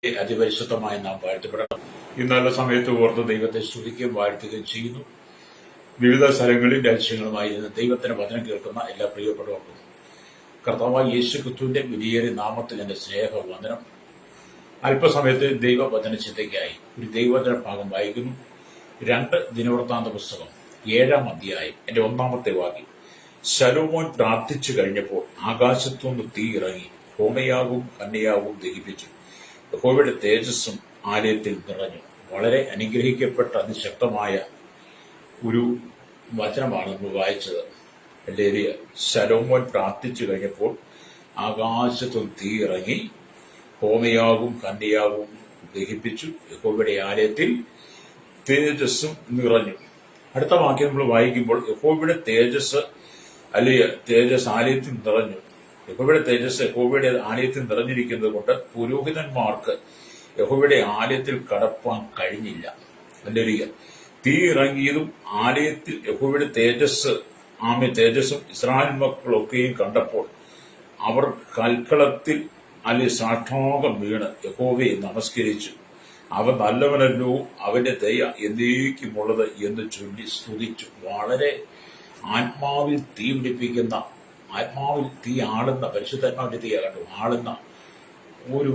അതിപരിശുദ്ധമായ നാം വാഴ്ത്തപ്പെടണം. ഇന്നല്ല സമയത്ത് ഓർത്ത് ദൈവത്തെ സ്തുതിക്കുകയും വാഴ്ത്തുകയും ചെയ്യുന്നു. വിവിധ സ്ഥലങ്ങളിൽ രാജ്യങ്ങളുമായി ഇന്ന് ദൈവത്തിന്റെ വചനം കേൾക്കുന്ന എല്ലാ പ്രിയപ്പെട്ടവർക്കും കർത്താവായ യേശു ക്രിസ്തുവിന്റെ വിലയേറിയ നാമത്തിൽ എന്റെ സ്നേഹവന്ദനം. അല്പസമയത്ത് ദൈവവചന ചിന്തയ്ക്കായി ഒരു ദൈവവചന ഭാഗം വായിക്കുന്നു. 2 ദിനവൃത്താന്ത പുസ്തകം 7-ാം അധ്യായം എന്റെ 1-ാമത്തെ വാക്യം. ശലോമോൻ പ്രാർത്ഥിച്ചു കഴിഞ്ഞപ്പോൾ ആകാശത്തുനിന്ന് തീ ഇറങ്ങി ഹോമയാവും കന്യയാവും ദഹിപ്പിച്ചു. യഹോവയുടെ തേജസ്സും ആലയത്തിൽ നിറഞ്ഞു. വളരെ അനുഗ്രഹിക്കപ്പെട്ട അതിശക്തമായ ഒരു വചനമാണ് നമ്മൾ വായിച്ചത്. ഹല്ലേലൂയ. ശലോമോൻ പ്രാർത്ഥിച്ചു കഴിഞ്ഞപ്പോൾ ആകാശത്തും തീ ഇറങ്ങി ഹോമയാവും കന്യയാവും ദഹിപ്പിച്ചു. യഹോവയുടെ ആലയത്തിൽ തേജസ്സും നിറഞ്ഞു. അടുത്ത വാക്യം നമ്മൾ വായിക്കുമ്പോൾ യഹോവയുടെ തേജസ് തേജസ് ആലയത്തിൽ നിറഞ്ഞു. യഹോവയുടെ തേജസ് യഹോവയുടെ ആലയത്തിൽ നിറഞ്ഞിരിക്കുന്നത് കൊണ്ട് പുരോഹിതന്മാർക്ക് യഹോവയുടെ ആലയത്തിൽ കടപ്പാൻ കഴിഞ്ഞില്ല. ഹല്ലേലൂയ. തീ ഇറങ്ങിയതും ആലയത്തിൽ യഹോവയുടെ തേജസ്സും ഇസ്രായേൽ മക്കളൊക്കെയും കണ്ടപ്പോൾ അവർ കൽക്കളത്തിൽ സാഷ്ടാംഗം വീണ് യഹോവയെ നമസ്കരിച്ചു. അവൻ നല്ലവനല്ലോ, അവന്റെ ദയ എന്നേക്കുമുള്ളത് എന്ന് ചൊല്ലി സ്തുതിച്ചു. വളരെ ആത്മാവിൽ തീ പിടിപ്പിക്കുന്ന, ആത്മാവിൽ തീ ആളുന്ന, പരിശുദ്ധാത്മാവിന്റെ തീ ആളുന്ന ഒരു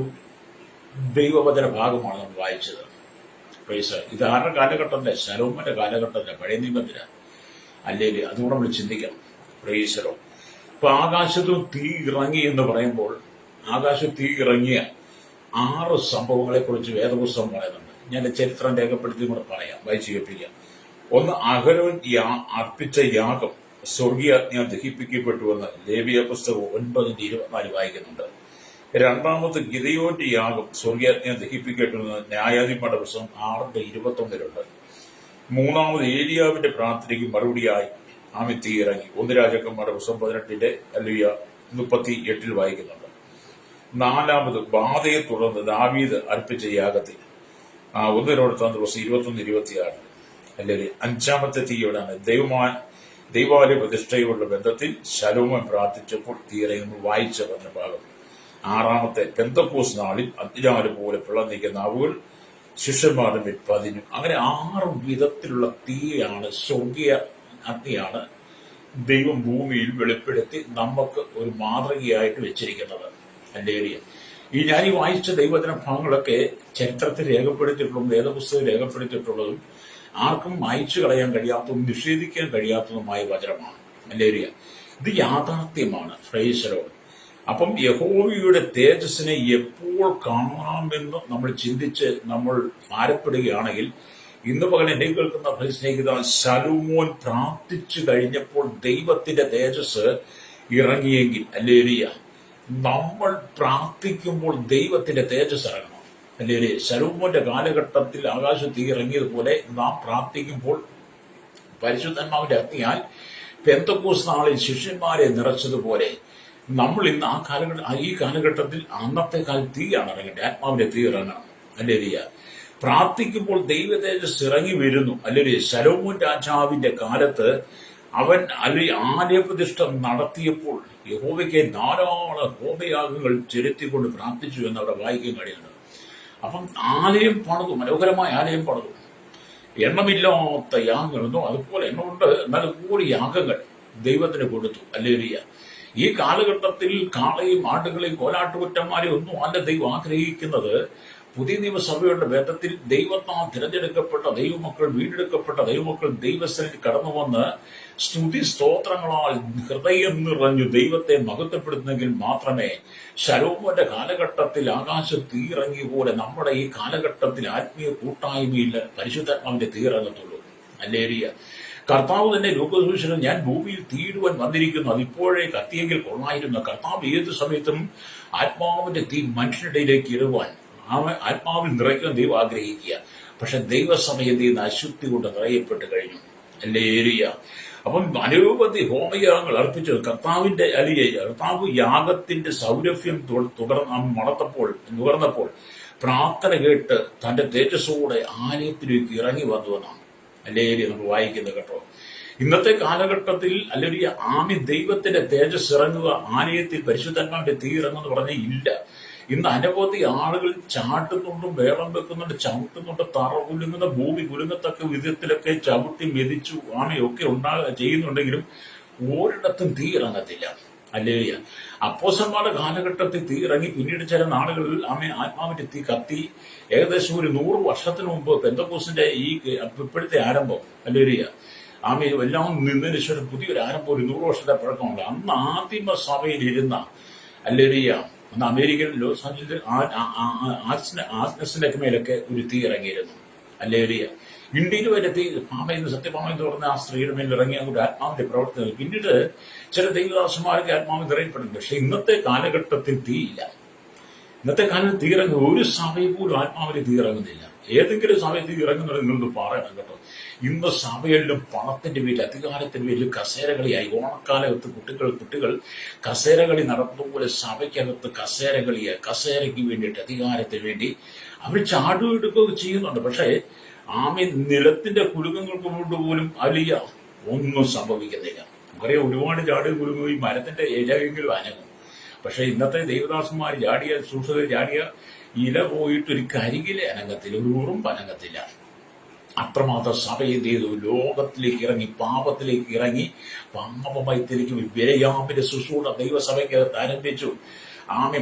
ദൈവവചന ഭാഗമാണ് നമ്മൾ വായിച്ചത്. ഇത് ആരുടെ കാലഘട്ടത്തിലെ? ശലോമോന്റെ കാലഘട്ടത്തിലെ, പഴയ നിയമത്തില. അല്ലെങ്കിൽ അതുകൂടെ നമ്മൾ ചിന്തിക്കണം. പ്രൈസലോ. ഇപ്പൊ ആകാശത്തും തീ ഇറങ്ങി എന്ന് പറയുമ്പോൾ ആകാശത്ത് തീ ഇറങ്ങിയ 6 സംഭവങ്ങളെ കുറിച്ച് വേദപുസ്തകം പറയുന്നുണ്ട്. ഞാൻ ചരിത്രം രേഖപ്പെടുത്തി കൂടെ പറയാം, വായിച്ചു കേൾപ്പിക്കാം. ഒന്ന്, അഹരോൻ അർപ്പിച്ച യാഗം സ്വർഗീയാജ്ഞ ദഹിപ്പിക്കപ്പെട്ടുവെന്ന് ലേവ്യ പുസ്തകം 9:24 വായിക്കുന്നുണ്ട്. രണ്ടാമത്, ഗിദെയോന്റെ യാഗം സ്വർഗീയാജ്ഞ ദഹിപ്പിക്കപ്പെട്ടുവെന്ന് ന്യായാധിപന്മാരുടെ പുസ്തകം 6:21 മൂന്നാമത്, ഏലിയാവിന്റെ പ്രാർത്ഥനയ്ക്ക് മറുപടിയായി തീ ഇറങ്ങി 1 രാജാക്കന്മാരുടെ പുസ്തകം 18:38 വായിക്കുന്നുണ്ട്. നാലാമത്, ബാധയെ തുടർന്ന് ദാവീദ് അർപ്പിച്ച യാഗത്തിൽ 1 ദിനവൃത്താന്ത പുസ്തകം 21-26. അല്ലെങ്കിൽ അഞ്ചാമത്തെ തീ എവിടെയാണ്? ദൈവാലയ പ്രതിഷ്ഠയോടുള്ള ബന്ധത്തിൽ ശലോമോൻ പ്രാർത്ഥിച്ചപ്പോൾ തീ ഇറങ്ങി വായിച്ച പറഞ്ഞ ഭാഗം. ആറാമത്തെ, പെന്തക്കോസ്ത് നാളിൽ അഗ്നിജ്വാല പോലെ പിളർന്നിരിക്കുന്ന നാവുകൾ ശിഷ്യന്മാരുടെ മേൽ പതിഞ്ഞു. അങ്ങനെ 6 വിധത്തിലുള്ള തീയാണ്, സ്വർഗീയ അഗ്നിയാണ് ദൈവം ഭൂമിയിൽ വെളിപ്പെടുത്തി നമുക്ക് ഒരു മാതൃകയായിട്ട് വെച്ചിരിക്കുന്നത്. ഹല്ലേലൂയ. ഞാൻ ഈ വായിച്ച ദൈവവചന ഭാഗങ്ങളൊക്കെ ചരിത്രത്തിൽ രേഖപ്പെടുത്തിയിട്ടുള്ളതും വേദപുസ്തകം രേഖപ്പെടുത്തിയിട്ടുള്ളതും ആർക്കും മായ്ച്ചു കളയാൻ കഴിയാത്തതും നിഷേധിക്കാൻ കഴിയാത്തതുമായ വചനമാണ്. ഹല്ലേലൂയ. ഇത് യാഥാർത്ഥ്യമാണ്. Praise the Lord. അപ്പം യഹോവയുടെ തേജസ്സിനെ എപ്പോൾ കാണാമെന്ന് നമ്മൾ ചിന്തിച്ച് നമ്മൾ ഭാരപ്പെടുകയാണെങ്കിൽ, ഇന്ന് പകൽ എന്നെ കേൾക്കുന്ന സ്നേഹിത, ശലോമോൻ പ്രാർത്ഥിച്ചു കഴിഞ്ഞപ്പോൾ ദൈവത്തിന്റെ തേജസ് ഇറങ്ങിയെങ്കിൽ, ഹല്ലേലൂയ, നമ്മൾ പ്രാർത്ഥിക്കുമ്പോൾ ദൈവത്തിന്റെ തേജസ് ഇറങ്ങണം. അല്ലെങ്കിൽ ശലോമോന്റെ കാലഘട്ടത്തിൽ ആകാശത്ത് ഇറങ്ങിയതുപോലെ നാം പ്രാർത്ഥിക്കുമ്പോൾ പരിശുദ്ധാത്മാവിന്റെ അഗ്നിയാൽ പെന്തക്കോസ്ത് നാളിൽ ശിഷ്യന്മാരെ നിറച്ചതുപോലെ നമ്മൾ ഇന്ന് ഈ കാലഘട്ടത്തിൽ അന്നത്തെ കാലം തീയാണ് ഇറങ്ങേണ്ടത്. ആത്മാവിന്റെ തീ ഇറങ്ങണം. അല്ലെങ്കിൽ പ്രാർത്ഥിക്കുമ്പോൾ ദൈവ തേജസ് ഇറങ്ങി വരുന്നു. അല്ലെങ്കിൽ ശലോമോൻ രാജാവിന്റെ കാലത്ത് അവൻ ആലയപ്രതിഷ്ഠ നടത്തിയപ്പോൾ യഹോവയ്ക്ക് ധാരാളം ഹോമയാഗങ്ങൾ ചെലുത്തിക്കൊണ്ട് പ്രാർത്ഥിച്ചു എന്ന് അവിടെ വായിക്കാൻ കഴിയുന്നുണ്ട്. അപ്പം ആലയം പണിതു, മനോഹരമായ ആലയം പണിതു. എണ്ണമില്ലാത്ത യാഗങ്ങളൊന്നും അതുപോലെ എണ്ണമുണ്ട്, എന്നാൽ അതുപോലെ യാഗങ്ങൾ ദൈവത്തിന് കൊടുത്തു. ഹല്ലേലൂയ. ഈ കാലഘട്ടത്തിൽ കാളയും ആടുകളെയും കോലാട്ടുകുറ്റന്മാരെയും ഒന്നും അല്ല ദൈവം ആഗ്രഹിക്കുന്നത്. പുതിയ നിയമസഭയുടെ ബന്ധത്തിൽ ദൈവത്താൽ തിരഞ്ഞെടുക്കപ്പെട്ട ദൈവമക്കൾ, വീണ്ടെടുക്കപ്പെട്ട ദൈവമക്കൾ ദൈവസ്ഥലിൽ കടന്നു വന്ന് സ്തുതി സ്തോത്രങ്ങളാൽ ഹൃദയം നിറഞ്ഞു ദൈവത്തെ മഹത്വപ്പെടുത്തുന്നെങ്കിൽ മാത്രമേ ശലോമോന്റെ കാലഘട്ടത്തിൽ ആകാശം തീയിറങ്ങിയ പോലെ നമ്മുടെ ഈ കാലഘട്ടത്തിൽ ആത്മീയ കൂട്ടായ്മയിൽ പരിശുദ്ധാത്മാവിന്റെ തീയിറങ്ങത്തുള്ളൂ. ഹല്ലേലൂയ. കർത്താവ് തന്നെ ലൂക്കോസുവിശേഷം, ഞാൻ ഭൂമിയിൽ തീയിടുവാൻ വന്നിരിക്കുന്നു, അതിപ്പോഴേ കത്തിയെങ്കിൽ കൊള്ളായിരുന്നു. കർത്താവ് ഏത് സമയത്തും ആത്മാവിന്റെ തീ മനുഷ്യനിടയിലേക്ക് ഇടുവാൻ, ആത്മാവിൽ നിറയ്ക്കാൻ ദൈവം ആഗ്രഹിക്കുക. പക്ഷെ ദൈവസമയം തീ അശുദ്ധി കൊണ്ട് നിറയപ്പെട്ട് കഴിഞ്ഞു. ഹല്ലേലൂയ. അപ്പം അനവധി ഹോമയാഗങ്ങൾ അർപ്പിച്ചത് കർത്താവ് യാഗത്തിന്റെ സൗരഭ്യം നുകർന്നപ്പോൾ പ്രാർത്ഥന കേട്ട് തന്റെ തേജസ്സോടെ ആലയത്തിലേക്ക് ഇറങ്ങി വന്നുവെന്നാണ് ഹല്ലേലൂയ നമ്മൾ വായിക്കുന്നത് കേട്ടോ. ഇന്നത്തെ കാലഘട്ടത്തിൽ ദൈവത്തിന്റെ തേജസ് ഇറങ്ങുക, ആലയത്തിൽ പരിശുദ്ധാത്മാവിന്റെ തീ ഇറങ്ങുമെന്ന് പറഞ്ഞാൽ ഇല്ല. ഇന്ന് അനവധി ആളുകൾ ചാട്ടുന്നുണ്ടും വേളം വെക്കുന്നുണ്ട്, ചവിട്ടുന്നുണ്ട്, തറ കുലുങ്ങുന്ന ഭൂമി കുലുങ്ങത്തക്ക വിധത്തിലൊക്കെ ചവിട്ടി മെതിച്ചു ആമയൊക്കെ ചെയ്യുന്നുണ്ടെങ്കിലും ഒരിടത്തും തീ ഇറങ്ങത്തില്ല. ഹല്ലേലൂയ. അപ്പോസ്തലന്മാരുടെ കാലഘട്ടത്തിൽ തീ ഇറങ്ങി. പിന്നീട് ചില നാളുകളിൽ ആത്മാവിന്റെ തീ കത്തി. ഏകദേശം ഒരു 100 വർഷത്തിന് മുമ്പ് പെന്തക്കോസ്തിന്റെ ഈ ഇപ്പോഴത്തെ ആരംഭം, ഹല്ലേലൂയ, എല്ലാം നിന്നതിന് ശേഷം പുതിയൊരു ആരംഭം, ഒരു 100 വർഷത്തെ പഴക്കമുണ്ട്. അന്ന് ആദിമ സഭയിലിരുന്ന, ഹല്ലേലൂയ, അന്ന് അമേരിക്കയിൽ ലോസ് ആഞ്ചലസ് ആഗ്നസിന്റെ മേലൊക്കെ ഒരു തീ ഇറങ്ങിയിരുന്നു. ഹല്ലേലൂയ. ഇന്ത്യയിൽ വരെ തീ സത്യഭാമയെന്ന് പറഞ്ഞ ആ സ്ത്രീയുടെ മേൽ ഇറങ്ങിയ ഒരു ആത്മാവിന്റെ പ്രവർത്തനങ്ങൾ. പിന്നീട് ചില ദൈവദാസന്മാരൊക്കെ ആത്മാവ് നിറയപ്പെടുന്നു. പക്ഷെ ഇന്നത്തെ കാലഘട്ടത്തിൽ തീയില്ല. ഇന്നത്തെ കാലത്ത് തീ ഇറങ്ങുന്ന ഒരു സഭയിൽ പോലും ആത്മാവിന് തീ ഇറങ്ങുന്നില്ല. ഏതെങ്കിലും സഭയിൽ തീ ഇറങ്ങുന്നത് നിങ്ങളൊന്ന് പറയണം കേട്ടോ. ഇന്ന് സഭകളിലും പണത്തിന്റെ പേരിൽ, അധികാരത്തിന്റെ പേരിൽ കസേരകളിയായി. ഓണക്കാലത്ത് കുട്ടികൾ കസേരകളി നടത്തുന്ന പോലെ സഭയ്ക്കകത്ത് കസേരകളിയായി. കസേരയ്ക്ക് വേണ്ടിയിട്ട്, അധികാരത്തിന് വേണ്ടി അവർ ചാടുവെടുക്കുകയൊക്കെ ചെയ്യുന്നുണ്ട്. പക്ഷേ നിലത്തിന്റെ കുലുക്കങ്ങൾക്ക് കൊണ്ട് പോലും വലിയ ഒന്നും സംഭവിക്കുന്നില്ല. നമുക്കറിയാം, ഒരുപാട് ചാടി കുലുങ്ങുകയും മരത്തിന്റെ ഇലയെങ്കിലും അനങ്ങും. പക്ഷെ ഇന്നത്തെ ദൈവദാസന്മാർ ചാടിയ, സൂക്ഷിതർ ചാടിയ ഇല പോയിട്ട് ഒരു കരികിലെ അനങ്ങത്തില്ല, ഒരു ഉറുമ്പ് അനങ്ങത്തില്ല. അത്രമാത്രം സഭ എന്ത് ചെയ്തു? ലോകത്തിലേക്ക് ഇറങ്ങി, പാപത്തിലേക്ക് ഇറങ്ങി, പാപമയത്തിലേക്ക് വിലയാമിന്റെ ശുശ്രൂഷ ദൈവസഭയ്ക്കകത്ത് ആരംഭിച്ചു.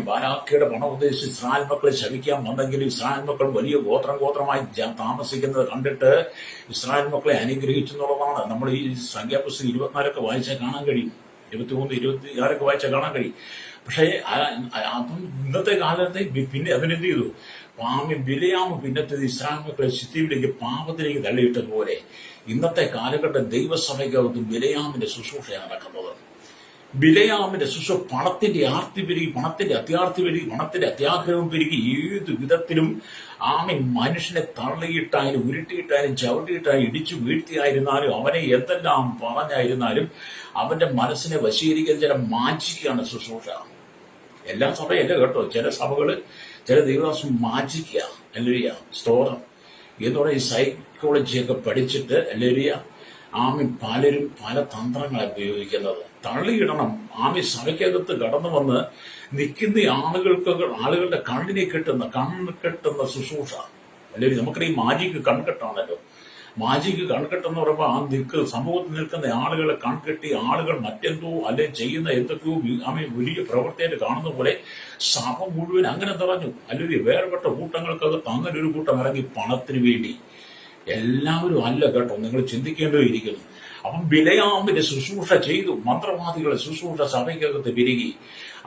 ബാലാക്കയുടെ പണം ഉദ്ദേശിച്ച് ഇസ്രായേൽ മക്കളെ ശപിക്കാൻ വന്നെങ്കിലും ഇസ്രായേൽ മക്കൾ വലിയ ഗോത്രമായി താമസിക്കുന്നത് കണ്ടിട്ട് ഇസ്രായേൽ മക്കളെ അനുഗ്രഹിച്ചു എന്നുള്ളതാണ്. നമ്മൾ ഈ സംഖ്യാപുസ്തകം 24 വായിച്ചാൽ കാണാൻ കഴിയും, 23, 26 വായിച്ചാൽ കാണാൻ കഴിയും. പക്ഷേ അതും ഇന്നത്തെ കാലത്തെ പിന്നെ അതിനെന്ത് ചെയ്തു? ബിലയാമ് പിന്നത്തെ ഇസ്രായേൽ മക്കളെ ശിത്യയിലേക്ക്, പാപത്തിലേക്ക് തള്ളിയിട്ടതുപോലെ ഇന്നത്തെ കാലഘട്ടം ദൈവസഭയ്ക്കകത്ത് ബിലയാമിന്റെ ശുശ്രൂഷയാണ് നടക്കുന്നത്. ബിലയാമിന്റെ ശുശ്രൂഷ പണത്തിന്റെ ആർത്തി പെരുകി, പണത്തിന്റെ അത്യാർത്തി പെരുകി, പണത്തിന്റെ അത്യാഗ്രഹം പെരുകി. ഏത് വിധത്തിലും മനുഷ്യനെ തള്ളിയിട്ടായാലും, ഉരുട്ടിയിട്ടായാലും, ചവിട്ടിയിട്ടായാലും, ഇടിച്ചു വീഴ്ത്തിയായിരുന്നാലും, അവനെ എന്തെല്ലാം പറഞ്ഞായിരുന്നാലും അവന്റെ മനസ്സിനെ വശീകരിക്കുന്ന ചില മാജിക്കാണ് ശുശ്രൂഷ. എല്ലാ സഭയല്ല കേട്ടോ. ചില സഭകള്, ചില ദൈവദാസം മാജിക്കുക, ഹല്ലേലൂയ, സ്തോത്രം എന്ന് പറഞ്ഞ ഈ സൈക്കോളജിയൊക്കെ പഠിച്ചിട്ട്, ഹല്ലേലൂയ, പലരും പല തന്ത്രങ്ങളെ ഉപയോഗിക്കുന്നത്. തള്ളിയിടണം. സഭയ്ക്കകത്ത് കടന്നു വന്ന് നിൽക്കുന്ന ആളുകളുടെ കണ്ണിനെ കണ്ണെട്ടുന്ന ശുശ്രൂഷ. അല്ലെങ്കിൽ നമുക്കറിയാം, മാജിക്ക് കൺകെട്ടാണല്ലോ. മാജിക്ക് കൺകെട്ടെന്ന് പറയുമ്പോൾ സമൂഹത്തിൽ നിൽക്കുന്ന ആളുകളെ കൺകെട്ടി ആളുകൾ മറ്റെന്തോ അല്ലെങ്കിൽ ചെയ്യുന്ന എന്തൊക്കെയോ വലിയ പ്രവർത്തിയായിട്ട് കാണുന്ന പോലെ സഭ മുഴുവൻ അങ്ങനെ നിറഞ്ഞു. അല്ലെങ്കിൽ വേർപെട്ട കൂട്ടങ്ങൾക്കകത്ത് അങ്ങനെ ഒരു കൂട്ടം ഇറങ്ങി പണത്തിന് വേണ്ടി. എല്ലാവരും അല്ല കേട്ടോ, നിങ്ങൾ ചിന്തിക്കേണ്ടിയിരിക്കുന്നു. അപ്പം ബിലയാമിന്റെ ശുശ്രൂഷ ചെയ്തു. മന്ത്രവാദികളെ ശുശ്രൂഷ സഭയ്ക്കകത്ത് പെരുകി.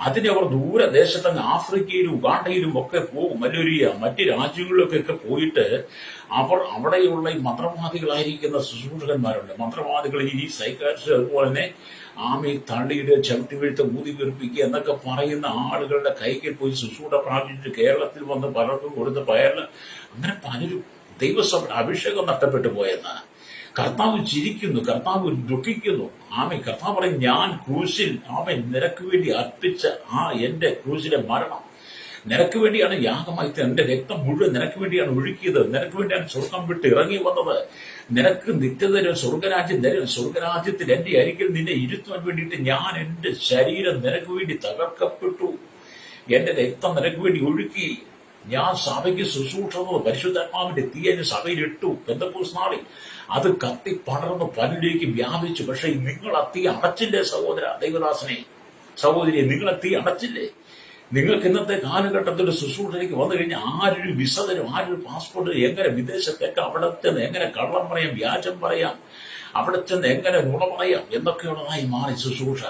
അതിനവർ ദൂരദേശത്തങ്ങ് ആഫ്രിക്കയിലും ഉഗാണ്ടയിലും ഒക്കെ പോകും. മറ്റ് രാജ്യങ്ങളിലൊക്കെ പോയിട്ട് അവിടെയുള്ള ഈ മന്ത്രവാദികളായിരിക്കുന്ന ശുശ്രൂഷകന്മാരുണ്ട്. മന്ത്രവാദികൾ, ഈ സൈക്കാട്രിസ്റ്റ്, അതുപോലെ തന്നെ തള്ളിയിട്ട് ചവിട്ടി വീഴ്ത്ത, ഊതി വീർപ്പിക്കുക എന്നൊക്കെ പറയുന്ന ആളുകളുടെ കൈക്ക് പോയി ശുശ്രൂഷ പ്രാപിച്ചിട്ട് കേരളത്തിൽ വന്ന് പലർക്കും കൊടുത്ത അങ്ങനെ പലരും ദൈവസഭ അഭിഷേകം നഷ്ടപ്പെട്ടു പോയെന്നാണ്. കർത്താവ് ചിരിക്കുന്നു, കർത്താവ് ദുഃഖിക്കുന്നു. കർത്താവ് പറയും, ഞാൻ ക്രൂശിൽ നിനക്ക് വേണ്ടി അർപ്പിച്ച എന്റെ ക്രൂശിലെ മരണം നിനക്ക് വേണ്ടിയാണ് യാഗമായി. എന്റെ രക്തം മുഴുവൻ നിനക്ക് വേണ്ടിയാണ് ഒഴുക്കിയത്. നിനക്ക് വേണ്ടിയാണ് സ്വർഗം വിട്ട് ഇറങ്ങി വന്നത്. നിനക്ക് നിത്യതരം സ്വർഗരാജ്യം തരും. സ്വർഗരാജ്യത്തിൽ എന്റെ അരികിൽ നിന്നെ ഇരുത്തുവാൻ വേണ്ടിയിട്ട് ഞാൻ എന്റെ ശരീരം നിനക്ക് വേണ്ടി തകർക്കപ്പെട്ടു. എന്റെ രക്തം നിനക്ക് വേണ്ടി ഒഴുക്കി. ഞാൻ സഭയ്ക്ക് ശുശ്രൂഷ പരിശുദ്ധാത്മാവിന്റെ തീയന് സഭയിലിട്ടു. പെന്തക്കോസ്ത് നാളിൽ അത് കത്തി പടർന്ന് പലരിലേക്ക് വ്യാപിച്ചു. പക്ഷെ നിങ്ങൾ ആ തീ അടച്ചില്ലേ സഹോദര, ദൈവദാസനെ, സഹോദരിയെ, നിങ്ങൾ ആ തീ അടച്ചില്ലേ? നിങ്ങൾക്ക് ഇന്നത്തെ കാലഘട്ടത്തിൽ ശുശ്രൂഷയിലേക്ക് വന്നു കഴിഞ്ഞാൽ ആരൊരു വിസ തരും, ആരൊരു പാസ്പോർട്ട്, എങ്ങനെ വിദേശത്തേക്ക് അവിടെ ചെന്ന് എങ്ങനെ കള്ളം പറയാം, വ്യാജം പറയാം, അവിടെ ചെന്ന് എങ്ങനെ നുണ പറയാം എന്നൊക്കെയുള്ളതായി മാറി ശുശ്രൂഷ.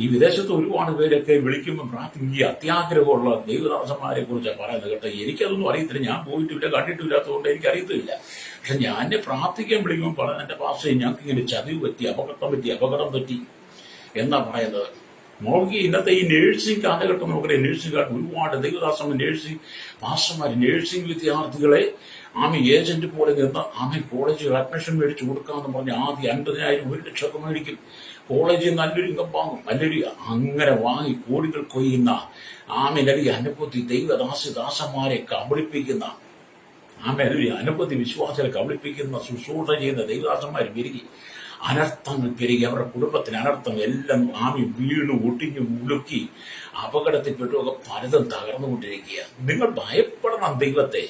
ഈ വിദേശത്ത് ഒരുപാട് പേരൊക്കെ വിളിക്കുമ്പോൾ പ്രാർത്ഥിക്കും. ഈ അത്യാഗ്രഹമുള്ള ദൈവദാസന്മാരെ കുറിച്ചാണ് പറയുന്നത് കേട്ടോ. എനിക്കതൊന്നും അറിയത്തില്ല, ഞാൻ പോയിട്ടില്ല, കണ്ടിട്ടില്ലാത്തതുകൊണ്ട് എനിക്കറിയത്തില്ല. പക്ഷെ ഞാൻ പ്രാർത്ഥിക്കാൻ വിളിക്കുമ്പോൾ എന്റെ പാസ്റ്റേ, ഞങ്ങൾക്ക് ഇങ്ങനെ ചതിവ് പറ്റി, അപകടം പറ്റി എന്നാ പറയുന്നത്. നോക്കി ഇന്നത്തെ ഈ നേഴ്സിംഗ് കാലഘട്ടം നോക്കറിയാം. നേഴ്സിംഗ് കാലം ഒരുപാട് ദൈവദാസന്മാർ, നേഴ്സിംഗ് പാസ്റ്റർമാർ, നേഴ്സിംഗ് വിദ്യാർത്ഥികളെ ഏജന്റ് പോലെ നിന്ന് കോളേജിൽ അഡ്മിഷൻ മേടിച്ചു കൊടുക്കാമെന്ന് പറഞ്ഞ് ആദ്യം 50,000, 1,00,000 മേടിക്കും. കോളേജിൽ നല്ലൊരു ഇൻകം വാങ്ങും. അങ്ങനെ വാങ്ങി കോടികൾ കൊയ്യുന്ന അനുഭൂതി ദൈവദാസന്മാരെ കബളിപ്പിക്കുന്ന അനുഭൂതി വിശ്വാസികളെ കബളിപ്പിക്കുന്ന ശുശ്രൂഷ ചെയ്യുന്ന ദൈവദാസന്മാർ പെരുകി. അനർത്ഥങ്ങൾ പെരുകി, അവരുടെ കുടുംബത്തിന് അനർത്ഥം എല്ലാം ആമി വീണ് ഒട്ടിഞ്ഞു ഉളുക്കി അപകടത്തിൽപ്പെട്ടുമൊക്കെ പലതും തകർന്നുകൊണ്ടിരിക്കുക. നിങ്ങൾ ഭയപ്പെടണം ദൈവത്തെ.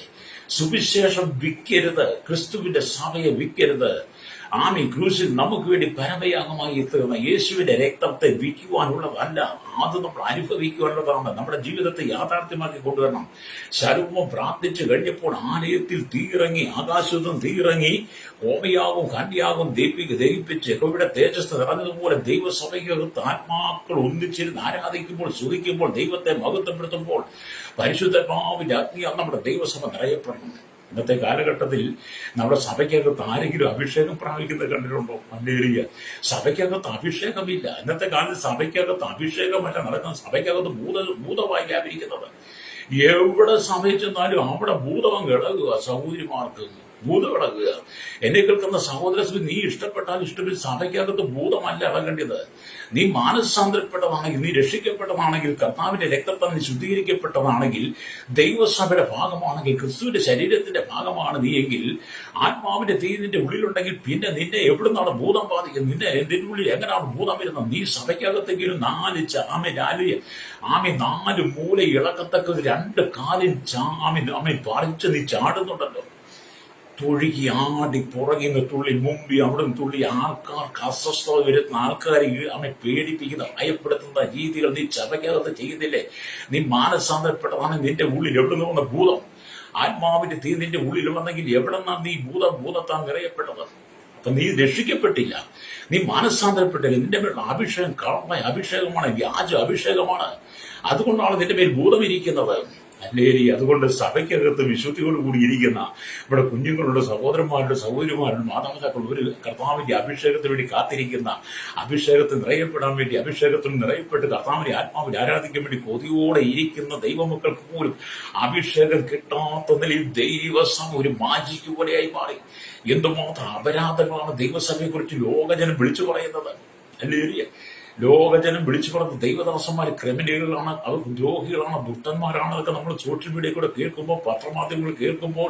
സുവിശേഷം വിൽക്കരുത്, ക്രിസ്തുവിന്റെ സഭയെ വിൽക്കരുത്. ആമി ക്രൂശിൽ നമുക്ക് വേണ്ടി പരമയാഗമായി തീർന്ന യേശുവിന്റെ രക്തത്തെ വിൽക്കുവാനുള്ളതല്ല, അത് നമ്മൾ അനുഭവിക്കുവാനുള്ളതാണ്. നമ്മുടെ ജീവിതത്തെ യാഥാർത്ഥ്യമാക്കി കൊണ്ടുവരണം. ശരൂപം പ്രാർത്ഥിച്ചു കഴിഞ്ഞപ്പോൾ ആലയത്തിൽ തീയിറങ്ങി, ആകാശത്തും തീയിറങ്ങി, ഹോമയാകും കന്യാകും ദഹിപ്പിച്ച് യഹോവയുടെ തേജസ് നിറഞ്ഞതുപോലെ ദൈവസഭയ്ക്കകത്ത് ആത്മാക്കൾ ഒന്നിച്ചിരുന്ന് ആരാധിക്കുമ്പോൾ, സ്തുതിക്കുമ്പോൾ, ദൈവത്തെ മഹത്വപ്പെടുത്തുമ്പോൾ പരിശുദ്ധാത്മാവിന്റെ അഗ്നിയാൽ നമ്മുടെ ദൈവസഭ നിറയപ്പെടണം. ഇന്നത്തെ കാലഘട്ടത്തിൽ നമ്മുടെ സഭയ്ക്കകത്ത് ആരെങ്കിലും അഭിഷേകം പ്രാപിക്കുന്നത് കണ്ടിട്ടുണ്ടോ? ഹല്ലേലൂയ. സഭയ്ക്കകത്ത് അഭിഷേകമില്ല. ഇന്നത്തെ കാലത്ത് സഭയ്ക്കകത്ത് അഭിഷേകമല്ല നടക്കുന്നത്, സഭയ്ക്കകത്ത് ഭൂതമായി വ്യാപരിക്കുന്നത്. എവിടെ സഭ ചെന്നാലും അവിടെ ഭൂതം കിടക്കുക. സഹോദരിമാർക്ക് ഭൂതം കിടക്കുക. എന്നെ കേൾക്കുന്ന സഹോദര, നീ ഇഷ്ടപ്പെട്ടാൽ ഇഷ്ടപ്പെട്ട് സഭയ്ക്കകത്ത് ഭൂതമല്ല ഇറങ്ങേണ്ടത്. നീ മാനസാന്തരപ്പെട്ടതാണെങ്കിൽ, നീ രക്ഷിക്കപ്പെട്ടതാണെങ്കിൽ, കർത്താവിന്റെ രക്തത്താൽ നീ ശുദ്ധീകരിക്കപ്പെട്ടതാണെങ്കിൽ, ദൈവസഭയുടെ ഭാഗമാണെങ്കിൽ, ക്രിസ്തുവിന്റെ ശരീരത്തിന്റെ ഭാഗമാണ് നീ എങ്കിൽ, ആത്മാവിന്റെ തീ നിന്റെ ഉള്ളിലുണ്ടെങ്കിൽ പിന്നെ നിന്നെ എവിടുന്നാണ് ഭൂതം ബാധിക്കുന്നത്? നിന്റെ ഉള്ളിൽ എങ്ങനെയാണ് ഭൂതം വരുന്നത്? നീ സഭയ്ക്കകത്തെങ്കിലും നാല് മൂല ഇളക്കത്തക്ക രണ്ട് കാലിൽ പറിച്ച് നീ ചാടുന്നുണ്ടല്ലോ. തൊഴുകി ആടി പുറകിന്ന് തുള്ളി മുമ്പി അവിടെ നിന്ന് തുള്ളി ആൾക്കാർക്ക് അസ്വസ്ഥത വരുന്ന ആൾക്കാരെ പേടിപ്പിക്കുന്ന ഭയപ്പെടുത്തുന്ന രീതികൾ നീ സഭയ്ക്കകത്ത് ചെയ്യുന്നില്ലേ? നീ മാനസാന്തരപ്പെട്ടതാണ്. നിന്റെ ഉള്ളിൽ എവിടെ നിന്ന് വന്ന ഭൂതം? ആത്മാവിന്റെ തീ നിന്റെ ഉള്ളിൽ വന്നെങ്കിൽ എവിടെ നിന്നാണ് നീ ഭൂതത്താൻ നിറയപ്പെട്ടത്? അപ്പൊ നീ രക്ഷിക്കപ്പെട്ടില്ല, നീ മാനസാന്തരപ്പെട്ടില്ല. നിന്റെ മേലുള്ള അഭിഷേകം കളമായ അഭിഷേകമാണ്, വ്യാജ അഭിഷേകമാണ്. അതുകൊണ്ടാണ് നിന്റെ മേൽ ഭൂതം ഇരിക്കുന്നത്. ഹല്ലേലൂയ. അതുകൊണ്ട് സഭയ്ക്കകത്ത് വിശുദ്ധിയോടുകൂടി ഇരിക്കുന്ന ഇവിടെ കുഞ്ഞുങ്ങളുടെ സഹോദരന്മാരുടെ സഹോദരിമാരുടെ മാതാപിതാക്കൾ ഒരു കർത്താവിന്റെ അഭിഷേകത്തിന് വേണ്ടി കാത്തിരിക്കുന്ന, അഭിഷേകത്തിൽ നിറയപ്പെടാൻ വേണ്ടി, അഭിഷേകത്തിൽ നിറയപ്പെട്ട് കർത്താവിനെ ആത്മാവിനെ ആരാധിക്കാൻ വേണ്ടി കൊതിയോടെ ഇരിക്കുന്ന ദൈവമക്കൾക്ക് പോലും അഭിഷേകം കിട്ടാത്ത നിലയിൽ ദൈവസഭ ഒരു മാജിക്ക് പോലെയായി മാറി. എന്തുമാത്രം അപരാധങ്ങളാണ് ദൈവസഭയെക്കുറിച്ച് ലോകജനം വിളിച്ചു പറയുന്നത്. ഹല്ലേലൂയ. ലോകജനം വിളിച്ചു പറഞ്ഞ ദൈവദാസന്മാർ ക്രിമിനലുകളാണ്, അവർ ദ്രോഹികളാണ്, ദുഷ്ടന്മാരാണ്. അതൊക്കെ നമ്മൾ സോഷ്യൽ മീഡിയ കൂടെ കേൾക്കുമ്പോൾ, പത്രമാധ്യമങ്ങൾ കേൾക്കുമ്പോൾ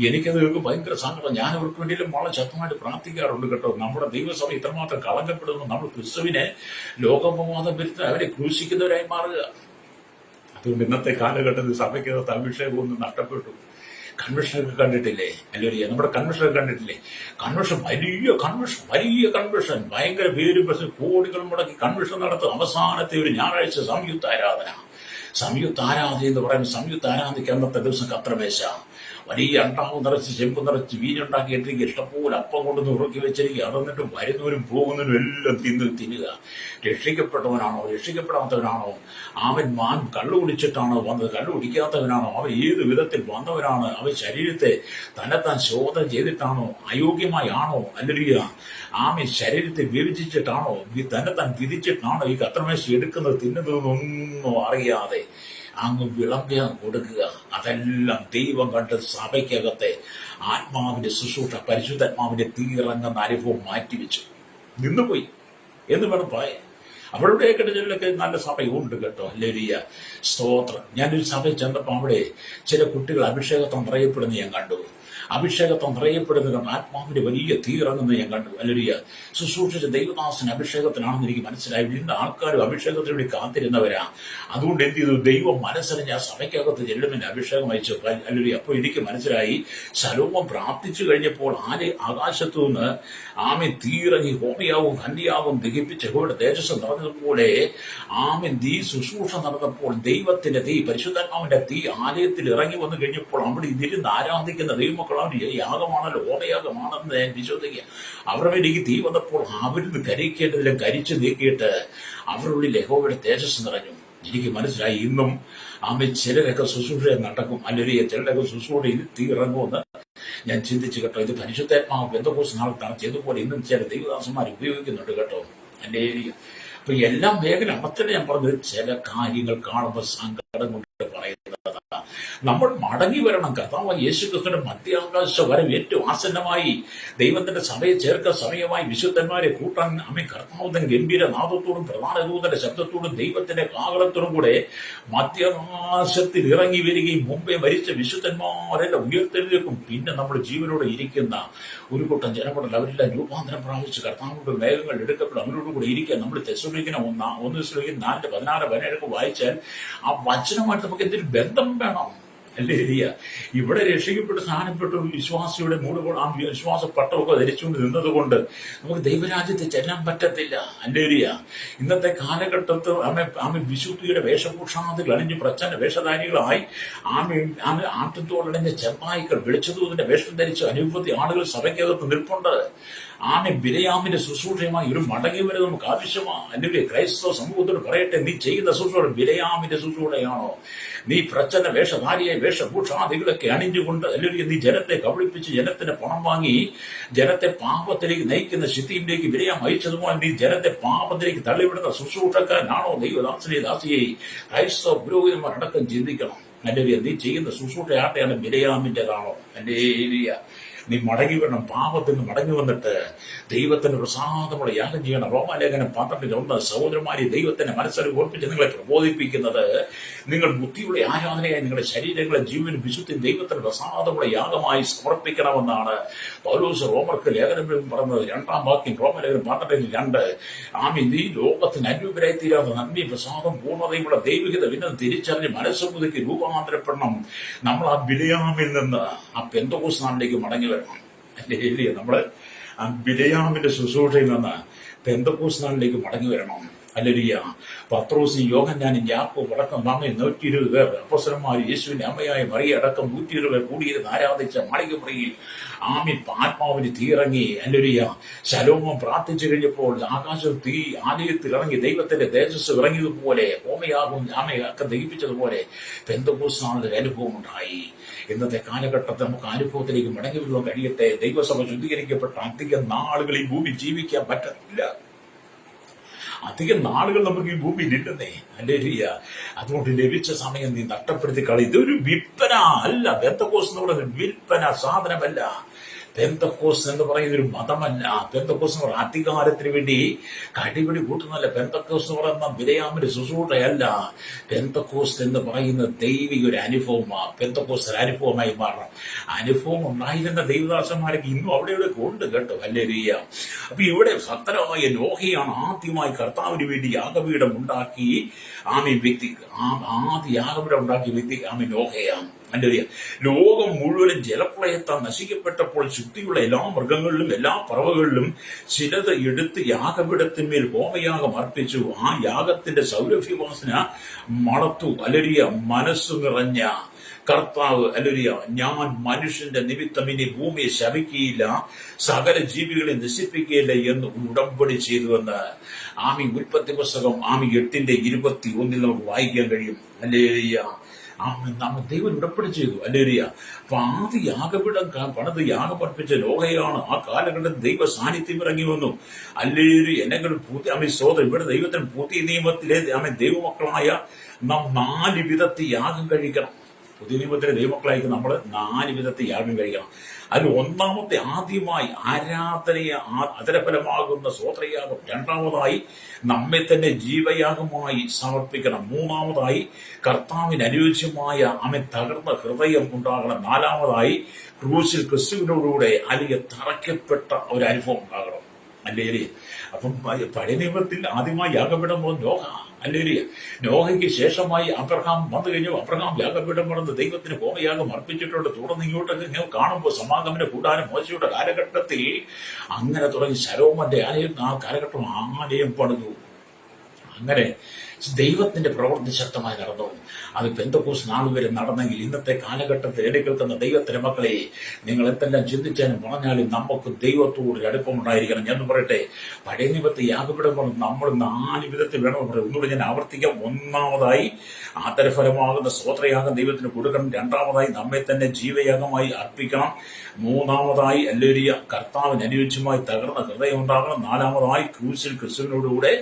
എനിക്കത് കേൾക്കും ഭയങ്കര സങ്കടം. ഞാൻ അവർക്ക് വേണ്ടിയും വളരെ ശക്തമായിട്ട് പ്രാർത്ഥിക്കാറുണ്ട് കേട്ടോ. നമ്മുടെ ദൈവസഭ ഇത്രമാത്രം കളങ്കപ്പെടുന്നു. നമ്മൾ ക്രിസ്തുവിനെ ലോകോപവാദം വരുത്തി അവരെ ക്രൂശിക്കുന്നവരായി മാറുക. അതുകൊണ്ട് ഇന്നത്തെ കാലഘട്ടത്തിൽ സഭയ്ക്കകത്ത് അഭിഷേകം ഒന്നും നഷ്ടപ്പെട്ടു. കൺവെൻഷനൊക്കെ കണ്ടിട്ടില്ലേ? അല്ലെങ്കിൽ നമ്മുടെ കൺവെൻഷനൊക്കെ കണ്ടിട്ടില്ലേ? വലിയ കൺവെൻഷൻ, ഭയങ്കര പേര് ബസ് കോടികൾ മുടക്കി കൺവെൻഷൻ നടത്തും. അവസാനത്തെ ഒരു ഞായറാഴ്ച സംയുക്ത ആരാധന എന്ന് പറയുമ്പോൾ, സംയുക്ത ആരാധനയ്ക്ക് അന്നത്തെ ദിവസം കത്രമേശ, വലിയ അണ്ടാവ് നിറച്ച് ചെമ്പ് നിറച്ച് വീഞ്ഞുണ്ടാക്കിയിട്ടിരിക്കുക, ഇഷ്ടംപോലെ അപ്പം കൊണ്ട് നുറുക്കി വെച്ചിരിക്കുക. അതെന്നിട്ട് വരുന്നവരും പോകുന്നവരും എല്ലാം തിന്നുക. രക്ഷിക്കപ്പെട്ടവനാണോ രക്ഷിക്കപ്പെടാത്തവനാണോ? അവൻ കള്ളു കുടിച്ചിട്ടാണോ വന്നത്? കള്ളു കുടിക്കാത്തവനാണോ? അവൻ ഏത് വിധത്തിൽ വന്നവനാണ്? അവൻ ശരീരത്തെ തന്നെത്താൻ ശോധന ചെയ്തിട്ടാണോ? അയോഗ്യമായി ആണോ? അല്ലെങ്കിൽ ശരീരത്തെ വിഭജിച്ചിട്ടാണോ? തന്നെത്താൻ വിധിച്ചിട്ടാണോ ഈ കത്രമേശ എടുക്കുന്നത്, തിന്നുന്നതെന്നൊന്നും അറിയാതെ അങ്ങ് വിളമ്പാൻ കൊടുക്കുക. അതെല്ലാം ദൈവം കണ്ട് സഭയ്ക്കകത്തെ ആത്മാവിന്റെ ശുശ്രൂഷ, പരിശുദ്ധാത്മാവിന്റെ തീയിറങ്ങുന്ന അനുഭവം മാറ്റിവെച്ചു, നിന്നുപോയി എന്ന് വേണം പറയാൻ. അവരുടെയൊക്കെ ചിലരൊക്കെ നല്ല സഭയുണ്ട് കേട്ടോ. ഹല്ലേലൂയ, സ്തോത്രം. ഞാനൊരു സഭയിൽ ചെന്നപ്പോൾ അവിടെ ചില കുട്ടികൾ അഭിഷേകത്തെ നിറയപ്പെടുന്ന ഞാൻ കണ്ടു. അഭിഷേകത്തെ നിറയപ്പെടുന്നത് ആത്മാവിന്റെ വലിയ തീയിറങ്ങുന്നത് ഞാൻ കണ്ടു. ഹല്ലേലൂയ. ശുശ്രൂഷിച്ച ദൈവദാസൻ അഭിഷേകത്തിനാണെന്ന് എനിക്ക് മനസ്സിലായി. ഇന്ന് ആൾക്കാരും അഭിഷേകത്തിന് വേണ്ടി കാത്തിരുന്നവരാ. അതുകൊണ്ട് എന്ത് ചെയ്തു? ദൈവം മനസ്സറിഞ്ഞ ആ സഭയ്ക്കകത്ത് ചെല്ലുമെന്ന് അഭിഷേകം അയച്ചു. ഹല്ലേലൂയ. അപ്പോൾ എനിക്ക് മനസ്സിലായി, ശലോമോൻ പ്രാർത്ഥിച്ചു കഴിഞ്ഞപ്പോൾ ആകാശത്തു നിന്ന് തീയിറങ്ങി ഹോമയാവും കന്യാവും ദഹിപ്പിച്ച് യഹോവയുടെ തേജസ് നിറഞ്ഞതുപോലെ തീ ശുശ്രൂഷ നടന്നപ്പോൾ ദൈവത്തിന്റെ തീ, പരിശുദ്ധാത്മാവിന്റെ തീ ആലയത്തിൽ ഇറങ്ങി വന്നു കഴിഞ്ഞപ്പോൾ അവിടെ ഇതിരുന്ന് ആരാധിക്കുന്ന ദൈവമക്കൾ യാഗമാണല്ലോ, ഹോമയാഗമാണെന്ന് ഞാൻ വിശ്വസിക്കുക. അവരുടെ മേലേക്ക് തീ വന്നപ്പോൾ അവരിൽ നിന്ന് കരിക്കേണ്ടതിലും കരിച്ചു നീക്കിയിട്ട് അവരുള്ളിൽ യഹോവയുടെ തേജസ് നിറഞ്ഞു. എനിക്ക് മനസ്സിലായി, ഇന്നും ചിലരൊക്കെ ശുശ്രൂഷ നടക്കും, അല്ലെങ്കിൽ ചിലരൊക്കെ ശുശ്രൂഷയിൽ തീ ഇറങ്ങുമെന്ന് ഞാൻ ചിന്തിച്ചു കേട്ടോ. ഇത് പരിശുദ്ധാത്മാവ് പെന്തക്കോസ്ത് നാളത്താണ് ചെയ്തതുപോലെ ഇന്നും ചില ദൈവദാസന്മാർ ഉപയോഗിക്കുന്നുണ്ട് കേട്ടോ. എൻ്റെ അപ്പൊ എല്ലാ മേഖല അപ്പത്തന്നെ ഞാൻ പറഞ്ഞത്, ചില കാര്യങ്ങൾ കാണുമ്പോൾ കൊണ്ട് പറയുന്നത് നമ്മൾ മടങ്ങി വരണം. കർത്താവായ യേശുക്രിസ്തുവിന്റെ മധ്യാകാശ വരവ് ഏറ്റവും ആസന്നമായി, ദൈവത്തിന്റെ സഭയെ ചേർക്ക സമയമായി, വിശുദ്ധന്മാരെ കൂട്ടാൻ കർത്താവിന്റെ ഗംഭീര നാദത്തോടും പ്രധാന ദൂതന്റെ ശബ്ദത്തോടും ദൈവത്തിന്റെ കാഹളത്തോടും കൂടെ മധ്യാകാശത്തിൽ ഇറങ്ങി വരികയും മുമ്പേ മരിച്ച വിശുദ്ധന്മാരെല്ലാം ഉയർത്തെഴുന്നേൽക്കും. പിന്നെ നമ്മൾ ജീവനോടെ ഇരിക്കുന്ന ഒരു കൂട്ടം ജനമുണ്ടല്ലോ, അവരെല്ലാം രൂപാന്തരം പ്രാപിച്ച് കർത്താവിന്റെ മേഘങ്ങൾ എടുക്കപ്പെടും, അവരോടുകൂടെ ഇരിക്കാൻ. നമ്മൾ തെസ്സലോനിക്കർ 4:16-17 വായിച്ചാൽ ആ വചനമായിട്ട് നമുക്ക് എന്തൊരു ബന്ധം വേണം, അല്ലേ? ഇവിടെ രക്ഷിക്കപ്പെട്ട് സ്ഥാനപ്പെട്ട ഒരു വിശ്വാസിയുടെ മൂടുകൾ ആ വിശ്വാസ പട്ടമൊക്കെ ധരിച്ചുകൊണ്ട് നിന്നതുകൊണ്ട് നമുക്ക് ദൈവരാജ്യത്തെ ചെല്ലാൻ പറ്റത്തില്ല, അല്ലേ? ഇന്നത്തെ കാലഘട്ടത്തിൽ ആമെ വിശുദ്ധിയുടെ വേഷഭൂഷാദികൾ അണിഞ്ഞ് പ്രച്ഛന്ന വേഷധാരികളായി ആട്ടത്തോടണിഞ്ഞ ചെമ്പായികൾ വെളിച്ചതൂതിന്റെ വേഷം ധരിച്ച് അനവധി ആളുകൾ സഭയ്ക്കകത്ത് നിൽപ്പുണ്ട്. ബിലയാമിന്റെ ശുശ്രൂഷയുമായി ഒരു മടങ്ങി വരെ നമുക്ക് ആവശ്യമാണ്, അല്ലെങ്കിൽ ക്രൈസ്തവ സമൂഹത്തോട് പറയട്ടെ, നീ ചെയ്യുന്ന ശുശ്രൂഷ ബിലയാമിന്റെ ശുശ്രൂഷയാണോ? നീ പ്രച്ഛന്ന വേഷധാരിയായി വേഷഭൂഷാദികളൊക്കെ അണിഞ്ഞുകൊണ്ട്, അല്ലെങ്കിൽ നീ ജനത്തെ കബളിപ്പിച്ച് ജനത്തിന് പണം വാങ്ങി ജനത്തെ പാപത്തിലേക്ക് നയിക്കുന്ന സ്ഥിതിയിലേക്ക് ബിലയാം അയച്ചതുപോലെ നീ ജനത്തെ പാപത്തിലേക്ക് തള്ളിവിടുന്ന ശുശ്രൂഷക്കാരനാണോ? ദൈവദാസനെ ദാസിയെ ക്രൈസ്തവ പുരോഹിതന്മാർ അടക്കം ചിന്തിക്കണം, അല്ലെങ്കിൽ നീ ചെയ്യുന്ന ശുശ്രൂഷ ആട്ടെയാണ് ബിലയാമിൻ്റെതാണോ? അല്ലെങ്കിൽ നീ മടങ്ങി വരണം, പാപത്തിൽ നിന്ന് മടങ്ങി വന്നിട്ട് ദൈവത്തിന് പ്രസാദമുള്ള യാഗം ചെയ്യണം. റോമാലേഖനം 12:1 സഹോദരന്മാരെ, ദൈവത്തിന്റെ മനസ്സിൽ ഓർപ്പിച്ച് നിങ്ങളെ പ്രബോധിപ്പിക്കുന്നത് നിങ്ങൾ ബുദ്ധിയുടെ ആരാധനയായി നിങ്ങളുടെ ശരീരങ്ങളെ ജീവനും വിശുദ്ധിയും ദൈവത്തിന് പ്രസാദമുള്ള യാഗമായി സമർപ്പിക്കണമെന്നാണ് പൗലോസ് റോമർക്ക് ലേഖനം പറഞ്ഞത്. 2-ാം വാക്യം റോമാലേഖനം 12:2. നീ ലോകത്തിന് അന്യൂപരായി തീരാതെ നന്മയും പ്രസാദം പൂർണ്ണതയുമുള്ള ദൈവികത വിനം തിരിച്ചറിഞ്ഞ് മനസ്സുമുതിക്ക് രൂപാന്തരപ്പെടണം. നമ്മൾ ആ ബിലയാമിൽ നിന്ന് ആ പെന്തക്കോസ്ത് നാളിലേക്ക് മടങ്ങി വരണം, അല്ലേ? നമ്മള് ആ ബിലയാമിന്റെ ശുശ്രൂഷയിൽ നിന്ന് പെന്തക്കോസ്ത് നാളിലേക്ക് മടങ്ങി വരണം, ഹല്ലേലൂയ. പത്രോസും യോഹന്നാനും യാക്കോബും അടക്കം 120 പേർ അപ്പോസ്തലന്മാർ, യേശുവിന്റെ അമ്മയായ മറിയ അടക്കം 120 പേർ കൂടിയിരുന്ന് ആരാധിച്ച മാളികമുറിയിൽ ആത്മാവിന് തീയിറങ്ങി, ഹല്ലേലൂയ. ശലോമോൻ പ്രാർത്ഥിച്ചു കഴിഞ്ഞപ്പോൾ ആകാശം തീ ആലയത്തിൽ ഇറങ്ങി, ദൈവത്തിന്റെ തേജസ് ഇറങ്ങിയതുപോലെ ഹോമയാകും ആമയൊക്കെ ദഹിപ്പിച്ചതുപോലെ പെന്തക്കോസ്ത് നാളിൽ അനുഭവം ഉണ്ടായി. ഇന്നത്തെ കാലഘട്ടത്തിൽ നമുക്ക് അനുഭവത്തിലേക്ക് മടങ്ങി വരുവാൻ കഴിയട്ടെ. ദൈവസഭ ശുദ്ധീകരിക്കപ്പെട്ട അധികം നാളുകൾ ഈ ഭൂമി ജീവിക്കാൻ പറ്റത്തില്ല. അധികം നാളുകൾ നമുക്ക് ഈ ഭൂമിയിൽ ഇല്ലെന്നേ, അല്ലേ? അതുകൊണ്ട് ലഭിച്ച സമയം നീ നഷ്ടപ്പെടുത്തി കളി. ഇതൊരു വിൽപ്പന അല്ല. പെന്തക്കോസ്ത് എന്ന് പറയുന്നത് വിൽപ്പന സാധനമല്ല. പെന്തക്കോസ്ത് എന്ന് പറയുന്ന ഒരു മതമല്ല. പെന്തക്കോസ്ത് എന്ന് പറയുന്ന അധികാരത്തിന് വേണ്ടി കടിപിടി കൂട്ടുന്നല്ല. പെന്തക്കോസ്ത് എന്ന് പറയുന്ന ബിലയാമിന്റെ ശുശ്രൂഷയല്ല. പെന്തക്കോസ്ത് എന്ന് പറയുന്ന ദൈവിക ഒരു അനുഭവമാണ്. പെന്തക്കോസ്ത് ഒരു അനുഭവമായി മാറണം. അനുഭവം ഉണ്ടായിരുന്ന ദൈവദാസന്മാരൊക്കെ ഇന്നും അവിടെ ഉണ്ട് കേട്ടോ, അല്ലേ? അപ്പൊ ഇവിടെ ഭക്തരായ നോഹയാണ് ആദ്യമായി കർത്താവിന് വേണ്ടി യാഗപീഠം ഉണ്ടാക്കി വ്യക്തി. ആദ്യ യാഗപീഠം ഉണ്ടാക്കിയ വ്യക്തി നോഹയാണ്. ലോകം മുഴുവനും ജലപ്രളയത്താൽ നശിക്കപ്പെട്ടപ്പോൾ ശുദ്ധിയുള്ള എല്ലാ മൃഗങ്ങളിലും എല്ലാ പറവകളിലും ചിലത് എടുത്ത് യാഗപീഠത്തിന്മേൽ ഹോമയാഗം അർപ്പിച്ചു. ആ യാഗത്തിന്റെ സൗരഭ്യവാസന മണത്തു, അലരിയ. മനസ്സു നിറഞ്ഞ കർത്താവ്, അലരിയ, ഞാൻ മനുഷ്യന്റെ നിമിത്തം ഇനി ഭൂമിയെ ശപിക്കുകയില്ല, സകല ജീവികളെ നശിപ്പിക്കുകയില്ല എന്ന് ഉടമ്പടി ചെയ്തുവെന്ന് ഉൽപ്പത്തി പുസ്തകം 8:21 നമുക്ക് വായിക്കാൻ കഴിയും, അല്ലേലിയ. നമ്മൾ ദൈവം ഉടമ്പടി ചെയ്തു, അല്ലേലിയ. അപ്പൊ ആദ്യ യാഗപീഠം പണിത് യാഗമർപ്പിച്ച നോഹയാണ്. ആ കാലഘട്ടത്തിൽ ദൈവ സാന്നിധ്യം ഇറങ്ങി വന്നു, അല്ലേലിയ. എന്നെങ്കിൽ സോദരൻ, ഇവിടെ ദൈവത്തിന് പുതിയ നിയമത്തിലെ ദൈവമക്കളായ നാം 4 വിധത്തിൽ യാഗം കഴിക്കണം. പുതിയ നിയമത്തിലെ ദൈവമക്കളായിരിക്കും നമ്മൾ 4 വിധത്തിൽ യാഗം കഴിക്കണം. അതിൽ ഒന്നാമത്തെ ആദ്യമായി അതരഫലമാകുന്ന സ്വോത്രയാഗം. രണ്ടാമതായി നമ്മെ തന്നെ ജീവയാഗമായി സമർപ്പിക്കണം. മൂന്നാമതായി കർത്താവിന് അനുയോജ്യമായ തകർന്ന ഹൃദയം ഉണ്ടാകണം. നാലാമതായി ക്രൂശിൽ ക്രിസ്തുവിനോടുകൂടെ അല്ലെങ്കിൽ തറയ്ക്കപ്പെട്ട ഒരു അനുഭവം ഉണ്ടാകണം, അല്ലേ? അപ്പം പഴയ നിയമത്തിൽ ആദ്യമായി യാഗപീഠം നോഹ, അല്ലേ? നോഹയ്ക്ക് ശേഷമായി അബ്രഹാം വന്നു കഴിഞ്ഞു. അബ്രഹാം യാഗപീഠം പണിത് ദൈവത്തിന് ഹോമയാഗം അർപ്പിച്ചിട്ടുണ്ട്. തുടർന്ന് ഇങ്ങോട്ടൊക്കെ ഇങ്ങനെ കാണുമ്പോൾ സമാഗമന കൂടാനും മോശയുടെ കാലഘട്ടത്തിൽ അങ്ങനെ തുടങ്ങി ശലോമോന്റെ ആലയം ആ കാലഘട്ടം ആലയം പണിതു. അങ്ങനെ ദൈവത്തിന്റെ പ്രവൃത്തി ശക്തമായി നടന്നു. അത് പെന്തക്കോസ്ത് നാൾ വരെ നടന്നെങ്കിൽ ഇന്നത്തെ കാലഘട്ടത്തിൽ ഇടയ്ക്കേൽക്കുന്ന ദൈവത്തിന്റെ മക്കളെ, നിങ്ങൾ എന്തെല്ലാം ചിന്തിച്ചാലും പറഞ്ഞാലും നമുക്ക് ദൈവത്തോട് അടുപ്പമുണ്ടായിരിക്കണം. ഞാൻ പറയട്ടെ, പഴയ നിയമത്തെ യാഗപീഠം നമ്മൾ 4 വിധത്തിൽ വേണം. ഒന്നുകൂടി ഞാൻ ആവർത്തിക്കാം. ഒന്നാമതായി ആദരഫലമാകുന്ന സ്തോത്രയാഗം ദൈവത്തിന് കൊടുക്കണം. രണ്ടാമതായി നമ്മെ തന്നെ ജീവയാഗമായി അർപ്പിക്കണം. മൂന്നാമതായി അല്ലേലിയ കർത്താവിന് അനുയോജ്യമായി തകർന്ന ഹൃദയം ഉണ്ടാകണം. നാലാമതായി ക്രൂശിൽ ക്രിസ്തുവിനോടുകൂടെ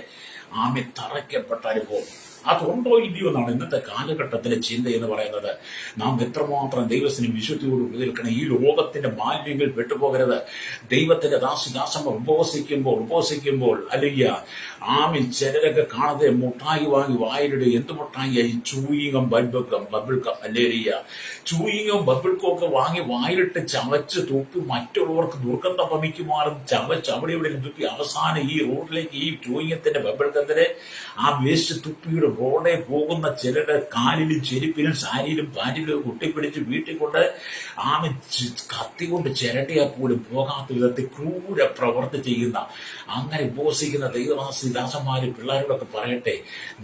തറയ്ക്കപ്പെട്ട അനുഭവം. അതുണ്ടോ ഇല്ലയോ എന്നാണ് ഇന്നത്തെ കാലഘട്ടത്തിലെ ചിന്ത എന്ന് പറയുന്നത്. നാം എത്രമാത്രം ദൈവത്തിന് വിശുദ്ധിയോട് നിൽക്കണം. ഈ ലോകത്തിന്റെ മാലിന്യങ്ങൾ പെട്ടുപോകരുത്. ദൈവത്തിന്റെ ദാസന്മാർ ഉപവസിക്കുമ്പോൾ അല്ലയ്യ ആമിൽ ചിലരൊക്കെ കാണാതെ മുട്ടായി വാങ്ങി വായിലിടുക. എന്ത് മുട്ടായി? ചൂയിങ്ങും ബബിൾക്കം അല്ലേരിയ. ചൂയിങ്ങും ബബിൾക്കും ഒക്കെ വാങ്ങി വായിലിട്ട് ചവച്ച് തുപ്പി മറ്റുള്ളവർക്ക് ദുർഗന്ധം വമിക്കുമാറും ചവച്ച് അവിടെ ഇവിടെ തുപ്പി അവസാനം ഈ റോഡിലേക്ക് ഈ ചൂയിങ്ങത്തിന്റെ ബബിൾക്കത്തിന്റെ ആ വേസ്റ്റ് തുപ്പിയുടെ റോഡെ പോകുന്ന ചിലരുടെ കാലിലും ചെരുപ്പിലും സാരിയിലും പാൻറ്റിലും കുട്ടിപ്പിടിച്ച് വീട്ടിൽ കൊണ്ട് ആമി കത്തി കൊണ്ട് ചിരട്ടിയാൽ പോലും പോകാത്ത വിധത്തിൽ ക്രൂര പ്രവർത്തി ചെയ്യുന്ന അങ്ങനെ ഉപവസിക്കുന്ന ദാസന്മാര് പിള്ളേരോടൊക്കെ പറയട്ടെ,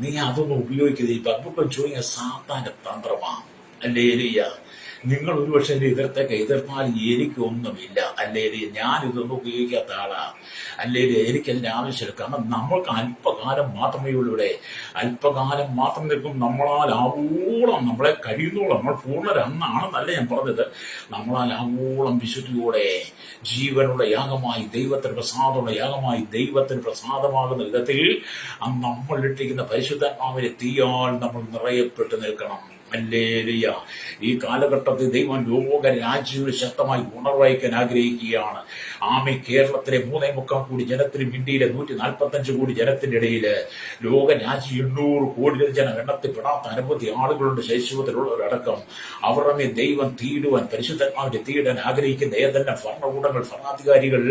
നീ അതൊന്നും ഉപയോഗിക്കരുത്. ഈ ബബിൾക്കം ചൂയിങ്ങ സാത്താന്റെ തന്ത്രമാണ് അല്ലേലിയ. നിങ്ങൾ ഒരുപക്ഷെ എതിർത്താൽ എനിക്കൊന്നുമില്ല അല്ലേലിയ. ഞാൻ ഇതൊന്നും ഉപയോഗിക്കാത്ത ആളാ അല്ലേലിയ. എനിക്കതിന്റെ ആവശ്യമില്ല. കാരണം നമ്മൾക്ക് അല്പകാലം മാത്രമേ ഉള്ളൂ ഇവിടെ. അല്പകാലം മാത്രം നിൽക്കും. നമ്മളാൽ ആവോളം നമ്മളെ കഴിയുന്നോളം നമ്മൾ പൂർണ്ണരന്നാണെന്നല്ല ഞാൻ പറഞ്ഞത്. നമ്മളാൽ ആവോളം വിശുദ്ധിയോടെ ജീവനുള്ള യാഗമായി ദൈവത്തിന് പ്രസാദമുള്ള യാഗമായി ദൈവത്തിന് പ്രസാദമാകുന്ന വിധത്തിൽ നമ്മളിട്ടിരിക്കുന്ന പരിശുദ്ധാത്മാവിനെ തീയാൽ നമ്മൾ നിറയപ്പെട്ട് നിൽക്കണം. ഹല്ലേലൂയ. ഈ കാലഘട്ടത്തിൽ ദൈവം ലോകരാജ്യങ്ങൾ ശക്തമായി ഉണർവയ്ക്കാൻ ആഗ്രഹിക്കുകയാണ്. ആമി കേരളത്തിലെ 3.25 കോടി ജനത്തിലും ഇന്ത്യയിലെ 145 കോടി ജനത്തിന്റെ ഇടയിൽ ലോകരാജ്യം 800 കോടി ജനം എണ്ണത്തിൽപ്പെടാത്ത അനവധി ആളുകളുണ്ട്. ശൈശവത്തിലുള്ളവരടക്കം അവരുടെ മേൽ ദൈവം തീടുവാൻ പരിശുദ്ധാത്മാവിന്റെ തീടാൻ ആഗ്രഹിക്കുന്ന ഏതെല്ലാം ഭരണകൂടങ്ങൾ ഭരണാധികാരികൾ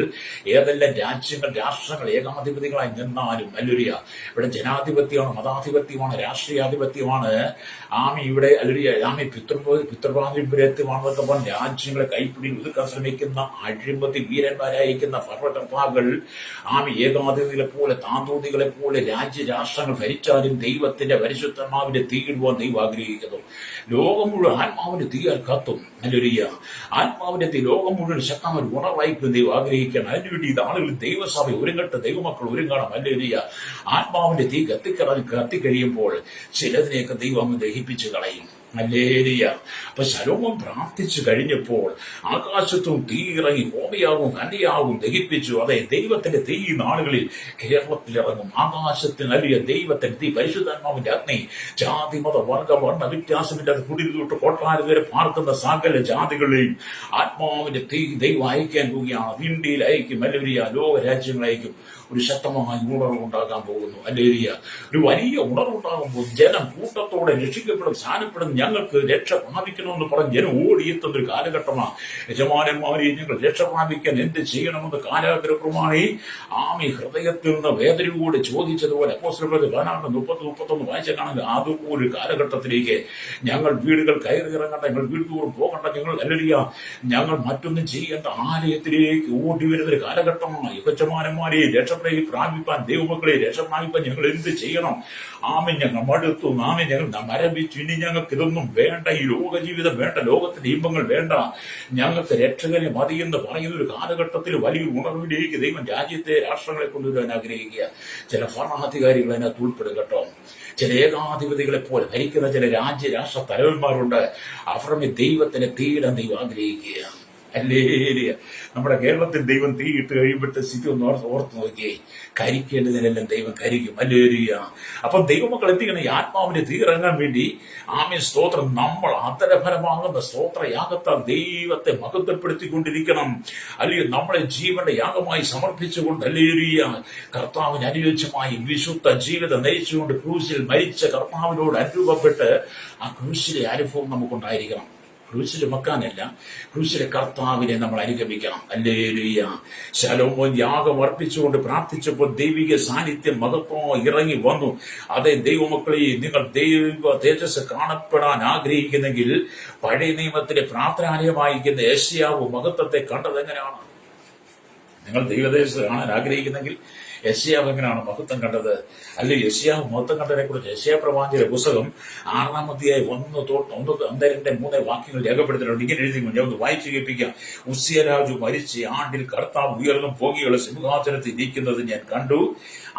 ഏതെല്ലാം രാജ്യങ്ങൾ രാഷ്ട്രങ്ങൾ ഏകാധിപതികളായി നിന്നാലും അല്ലുരിയ ഇവിടെ ജനാധിപത്യമാണ്, മതാധിപത്യമാണ്, രാഷ്ട്രീയാധിപത്യമാണ്. ആമി ഇവിടെ ആമി പിതൃപാരമ്പര്യത്വമാണെന്നൊക്കെ പറഞ്ഞ് രാജ്യങ്ങളെ കൈപ്പിടി ഒതുക്കാൻ ശ്രമിക്കുന്ന അഴിമതി വീരന്മാരായിരിക്കുന്ന ഭരണകർത്താക്കൾ ആമി ഏകാധിപതികളെ പോലെ താന്തോതികളെ പോലെ രാഷ്ട്രങ്ങൾ ഭരിച്ചാലും ദൈവത്തിന്റെ പരിശുദ്ധാത്മാവിന്റെ തീയിടുവാൻ ദൈവം ആഗ്രഹിക്കുന്നു. ലോകം മുഴുവൻ ആത്മാവിന്റെ തീയാൽ കത്തും അല്ലുരിയ. ആത്മാവിന്റെ തീ ലോകം മുഴുവൻ ശക്തമായി ഉണർവായിക്കും ദൈവം ആഗ്രഹിക്കണം. അതിനുവേണ്ടി ഇത് ആളുകൾ ദൈവസഭ ഒരുങ്ങട്ടെ, ദൈവമക്കൾ ഒരുങ്ങണം അല്ലുരിയ. ആത്മാവിന്റെ തീ കത്തിക്കഴിയുമ്പോൾ ചിലതിനെയൊക്കെ ദൈവം ദഹിപ്പിച്ചു കളയും ഹല്ലേലൂയ. അപ്പൊ ശലോമോൻ പ്രാർത്ഥിച്ചു കഴിഞ്ഞപ്പോൾ ആകാശത്തും തീ ഇറങ്ങി ഹോമയാകും കന്യയാകും ദഹിപ്പിച്ചു. അതെ, ദൈവത്തിന്റെ തീ നാളുകളിൽ കേരളത്തിൽ ഇറങ്ങും. ആകാശത്തിന് അല്ലിയ ദൈവത്തിന്റെ തീ പരിശുദ്ധാത്മാവിന്റെ അഗ്നി ജാതി മത വർഗ വർണ്ണ വ്യത്യാസമില്ലാതെ കുടിതൊട്ട് കോട്ടാറ് വരെ പാർക്കുന്ന സകല ജാതികളെയും ആത്മാവിന്റെ തീ ദൈവം അയക്കാൻ പോവുകയാണ്. ഇന്ത്യയിൽ അയക്കും അല്ലേലൂയ. ലോക രാജ്യങ്ങളയക്കും. ഒരു ശക്തമായ ഉണർവുണ്ടാകാൻ പോകുന്നു അല്ലേലൂയ. ഒരു വലിയ ഉണർവുണ്ടാകുമ്പോൾ ജനം കൂട്ടത്തോടെ രക്ഷിക്കപ്പെടും, സ്ഥാനപ്പെടും. ഞങ്ങൾക്ക് രക്ഷ പ്രാപിക്കണമെന്ന് പറഞ്ഞ് ജനം ഓടിയെത്തുന്ന ഒരു കാലഘട്ടമാണ്. യജമാനന്മാരെ ഞങ്ങൾ രക്ഷ പ്രാപിക്കാൻ എന്ത് ചെയ്യണമെന്ന് കാലാഗ്രഹമായി ആമി ഹൃദയത്തിൽ നിന്ന് വേദനയോടെ ചോദിച്ചതുപോലെ അപ്പോസ്തലന്മാരുടെ 14:30-31 വായിച്ച കാണുക. അതുപോലെ കാലഘട്ടത്തിലേക്ക് ഞങ്ങൾ വീടുകൾ കയറി ഇറങ്ങണ്ട, ഞങ്ങൾ വീട് തോറും പോകണ്ട, ഞങ്ങൾ അല്ലേലൂയ ഞങ്ങൾ മറ്റൊന്നും ചെയ്യേണ്ട ആലയത്തിലേക്ക് ഓടി വരുന്നൊരു കാലഘട്ടമാണ്. യജമാനന്മാരെ രക്ഷ പ്രാപിപ്പാൻ ദൈവമക്കളെ രക്ഷ പ്രാപിപ്പാൻ ഞങ്ങൾ എന്ത് ചെയ്യണം? ആമി ഞങ്ങൾ മടുത്തു, ആമി ഞങ്ങൾ മരവിച്ചു. ഇനി ഞങ്ങൾക്ക് ഇതൊന്നും വേണ്ട, ഈ ലോക ജീവിതം വേണ്ട, ലോകത്തിന്റെ ഇമ്പങ്ങൾ വേണ്ട, ഞങ്ങൾക്ക് രക്ഷകനെ മതിയെന്ന് പറയുന്ന ഒരു കാലഘട്ടത്തിൽ വലിയൊരു ഉണർവിലേക്ക് ദൈവം രാജ്യത്തെ രാഷ്ട്രങ്ങളെ കൊണ്ടുവരാൻ ആഗ്രഹിക്കുക. ചില ഭരണാധികാരികൾ അതിനകത്ത് ഉൾപ്പെടും കേട്ടോ. ചില ഏകാധിപതികളെ പോലെ ഭരിക്കുന്ന ചില രാഷ്ട്ര തലവന്മാരുണ്ട്. അവരുടെ ദൈവത്തിന് തീയിടാൻ ദൈവം ആഗ്രഹിക്കുക ഹല്ലേലൂയ. നമ്മുടെ കേരളത്തിൽ ദൈവം തീയിട്ട് കഴിയുമ്പോഴത്തെ സ്ഥിതി ഒന്ന് ഓർത്ത് നോക്കിയേ. കരിക്കേണ്ടതിനെല്ലാം ദൈവം കരിക്കും ഹല്ലേലൂയ. അപ്പൊ ദൈവമക്കൾ എന്ത് ചെയ്യണം? ഈ ആത്മാവിന്റെ തീ ഇറങ്ങാൻ വേണ്ടി ആമേൻ സ്തോത്രം നമ്മൾ അന്തരഫലമാകുന്ന സ്തോത്രയാഗത്താൽ ദൈവത്തെ മഹത്വപ്പെടുത്തിക്കൊണ്ടിരിക്കണം. അല്ലെങ്കിൽ നമ്മളെ ജീവന്റെ യാഗമായി സമർപ്പിച്ചുകൊണ്ട് ഹല്ലേലൂയ കർത്താവിന് അനുയോജ്യമായി വിശുദ്ധ ജീവിതം നയിച്ചുകൊണ്ട് ക്രൂശിൽ മരിച്ച കർത്താവിനോട് അനുരൂപപ്പെട്ട് ആ ക്രൂശിലെ അനുഭവം നമുക്കുണ്ടായിരിക്കണം. ക്രൂശിലെ മക്കാനല്ല, ക്രൂശിലെ കർത്താവിനെ നമ്മൾ അനുഗമിക്കണം. ഹല്ലേലൂയ. ശലോമോൻ യാഗം അർപ്പിച്ചുകൊണ്ട് പ്രാർത്ഥിച്ചപ്പോൾ ദൈവിക സാന്നിധ്യം മഹത്വം ഇറങ്ങി വന്നു. അതേ ദൈവമക്കളെ, നിങ്ങൾ ദൈവ തേജസ് കാണപ്പെടാൻ ആഗ്രഹിക്കുന്നെങ്കിൽ പഴയ നിയമത്തിലെ പ്രാർത്ഥനാലയമായിരിക്കുന്ന യെശയ്യാവ് മഹത്വത്തെ കണ്ടത് എങ്ങനെയാണ്? നിങ്ങൾ ദൈവതേജസ് കാണാൻ ആഗ്രഹിക്കുന്നെങ്കിൽ യെശയ്യാവ് എങ്ങനെയാണ് മഹത്വം കണ്ടത്? അല്ലെങ്കിൽ യെശയ്യാവ് മഹത്വം കണ്ടതിനെ കുറിച്ച് യെശയ്യാ പ്രവാചകന്റെ പുസ്തകം 6-ാം അധ്യായം 1-3 വാക്യങ്ങൾ രേഖപ്പെടുത്തിയിട്ടുണ്ട്. ഇങ്ങനെ എഴുതി, ഞാൻ ഒന്ന് വായിച്ചു കേൾപ്പിക്കാം. ഉസ്സീയ രാജു മരിച്ച് ആണ്ടിൽ കർത്താവ് ഉയർന്നും പോകിയുള്ള സിംഹാസനത്തിൽ ഇരിക്കുന്നത് ഞാൻ കണ്ടു.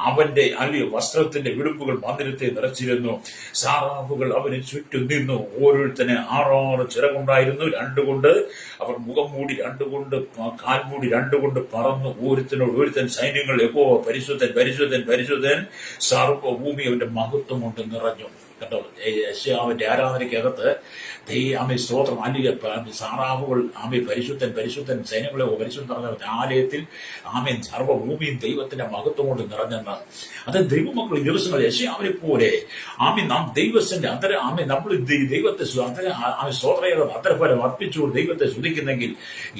അവന്റെ അല്ലെ വസ്ത്രത്തിന്റെ വിടുമ്പുകൾ മന്ദിരത്തെ നിറച്ചിരുന്നു. സാറാഫുകൾ അവന് ചുറ്റും നിന്നു. ഓരോരുത്തന് 6 ചിറകുണ്ടായിരുന്നു. 2 കൊണ്ട് അവർ മുഖം മൂടി, 2 കൊണ്ട് കാൽമൂടി, 2 കൊണ്ട് പറന്നു. ഒരുത്തനോട് ഒരുത്തൻ സൈന്യങ്ങൾ യഹോവ പരിശുദ്ധൻ പരിശുദ്ധൻ പരിശുദ്ധൻ, സർവ്വഭൂമി അവന്റെ മഹത്വം കൊണ്ട് നിറഞ്ഞു. കേട്ടോ, യെശയ്യാവിന്റെ ആരാധനയ്ക്കകത്ത് ആമേ സ്തോത്രം സാറാവുകൾ ആമേ പരിശുദ്ധൻ പരിശുദ്ധൻ സൈന്യങ്ങളെ പരിശുദ്ധൻ പറഞ്ഞ ആലയത്തിൽ ആമേൻ സർവ്വഭൂമിയും ദൈവത്തിന്റെ മഹത്വം കൊണ്ട് നിറഞ്ഞെന്ന്. അത് ദൈവമക്കൾ ഈ ദിവസങ്ങൾ യെശയ്യാവിനെ പോലെ ആമേ നാം ദൈവത്തിന്റെ ആമേ നമ്മൾ ദൈവത്തെ സ്തോത്രയോഗം പോലെ അർപ്പിച്ചുകൊണ്ട് ദൈവത്തെ സ്തുതിക്കുന്നെങ്കിൽ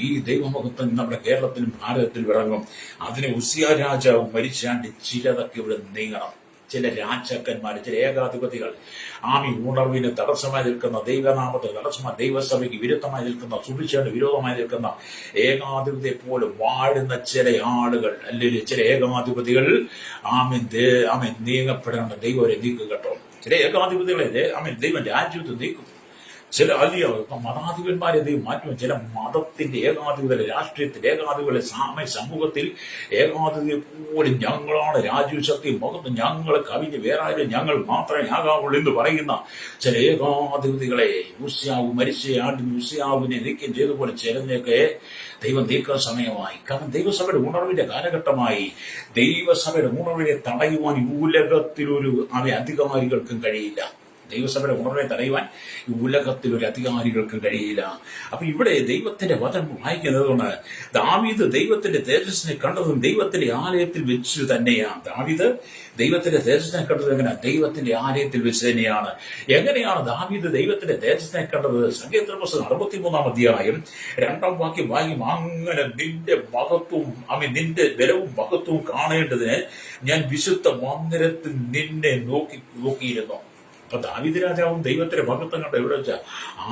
ഈ ദൈവമഹത്വം നമ്മുടെ കേരളത്തിലും ഭാരതത്തിലും ഇറങ്ങും. അതിന് ഉസിയാ രാജാവ് മരിച്ചാണ്ട് ചിലതൊക്കെ ഇവിടെ നീങ്ങണം. ചില രാജാക്കന്മാർ, ചില ഏകാധിപതികൾ ആമി ഉണർവിന് തടസ്സമായി നിൽക്കുന്ന, ദൈവനാമത്തിന് തടസ്സമായി, ദൈവസഭയ്ക്ക് വിരുദ്ധമായി നിൽക്കുന്ന, സുഭിക്ഷന് വിരോധമായി നിൽക്കുന്ന ഏകാധിപതിയെ പോലെ വാഴുന്ന ചില ആളുകൾ അല്ലെങ്കിൽ ചില ഏകാധിപതികൾ ആമൻ നീങ്ങപ്പെടേണ്ട ദൈവം അവരെ നീക്കും. കേട്ടോ, ചില ഏകാധിപതികളെ ദൈവം രാജ്യത്ത് നീക്കും. ചില അലിയ മതാധിപന്മാരെ ദൈവം മാറ്റും. ചില മതത്തിന്റെ ഏകാധിപതികളെ, രാഷ്ട്രീയത്തിന്റെ ഏകാധിപതികളെ, സമൂഹത്തിൽ ഏകാധിപതിയെ പോലും ഞങ്ങളാണ് രാജ്യശക്തി മുഖത്ത് ഞങ്ങളെ കവിഞ്ഞ് വേറെ ആരും ഞങ്ങൾ മാത്രമേ ആകാവുള്ളൂ എന്ന് പറയുന്ന ചില ഏകാധിപതികളെ ഉസിയാവിനെ നീക്കം ചെയ്തപോലെ ചിലതിനെയൊക്കെ ദൈവം നീക്കാൻ സമയമായി. കാരണം ദൈവസഭയുടെ ഉണർവിന്റെ കാലഘട്ടമായി. ദൈവസഭയുടെ ഉണർവിനെ തടയുവാൻ ഉലകത്തിലൊരു അധികാരികൾക്കും കഴിയില്ല. ദൈവസഭയുടെ ഉണർവിനെ തടയുവാൻ ഈ ഉലകത്തിൽ ഒരു അധികാരികൾക്കും കഴിയില്ല. അപ്പൊ ഇവിടെ ദൈവത്തിന്റെ വചനം വായിക്കുന്നത് കൊണ്ട് ദാവീദ് ദൈവത്തിന്റെ തേജസ്സിനെ കണ്ടതും ദൈവത്തിന്റെ ആലയത്തിൽ വെച്ച് തന്നെയാണ്. ദാവീദ് ദൈവത്തിന്റെ തേജസ്സിനെ കണ്ടത് എങ്ങനെ? ദൈവത്തിന്റെ ആലയത്തിൽ വെച്ച് തന്നെയാണ്. എങ്ങനെയാണ് ദാവീദ് ദൈവത്തിന്റെ തേജസ്സിനെ കണ്ടത്? സങ്കീർത്തന പുസ്തകം 63-ാം അധ്യായം 2-ാം വാക്യം വായിക്കും. അങ്ങനെ നിന്റെ മഹത്വവും നിന്റെ ബലവും മഹത്വവും കാണേണ്ടതിന് ഞാൻ വിശുദ്ധ മന്ദിരത്തിൽ നിന്നെ നോക്കിയിരുന്നു. അപ്പൊ ദാവീദ് രാജാവും ദൈവത്തിന്റെ മഹത്വം കണ്ട എവിടെ വെച്ചാ?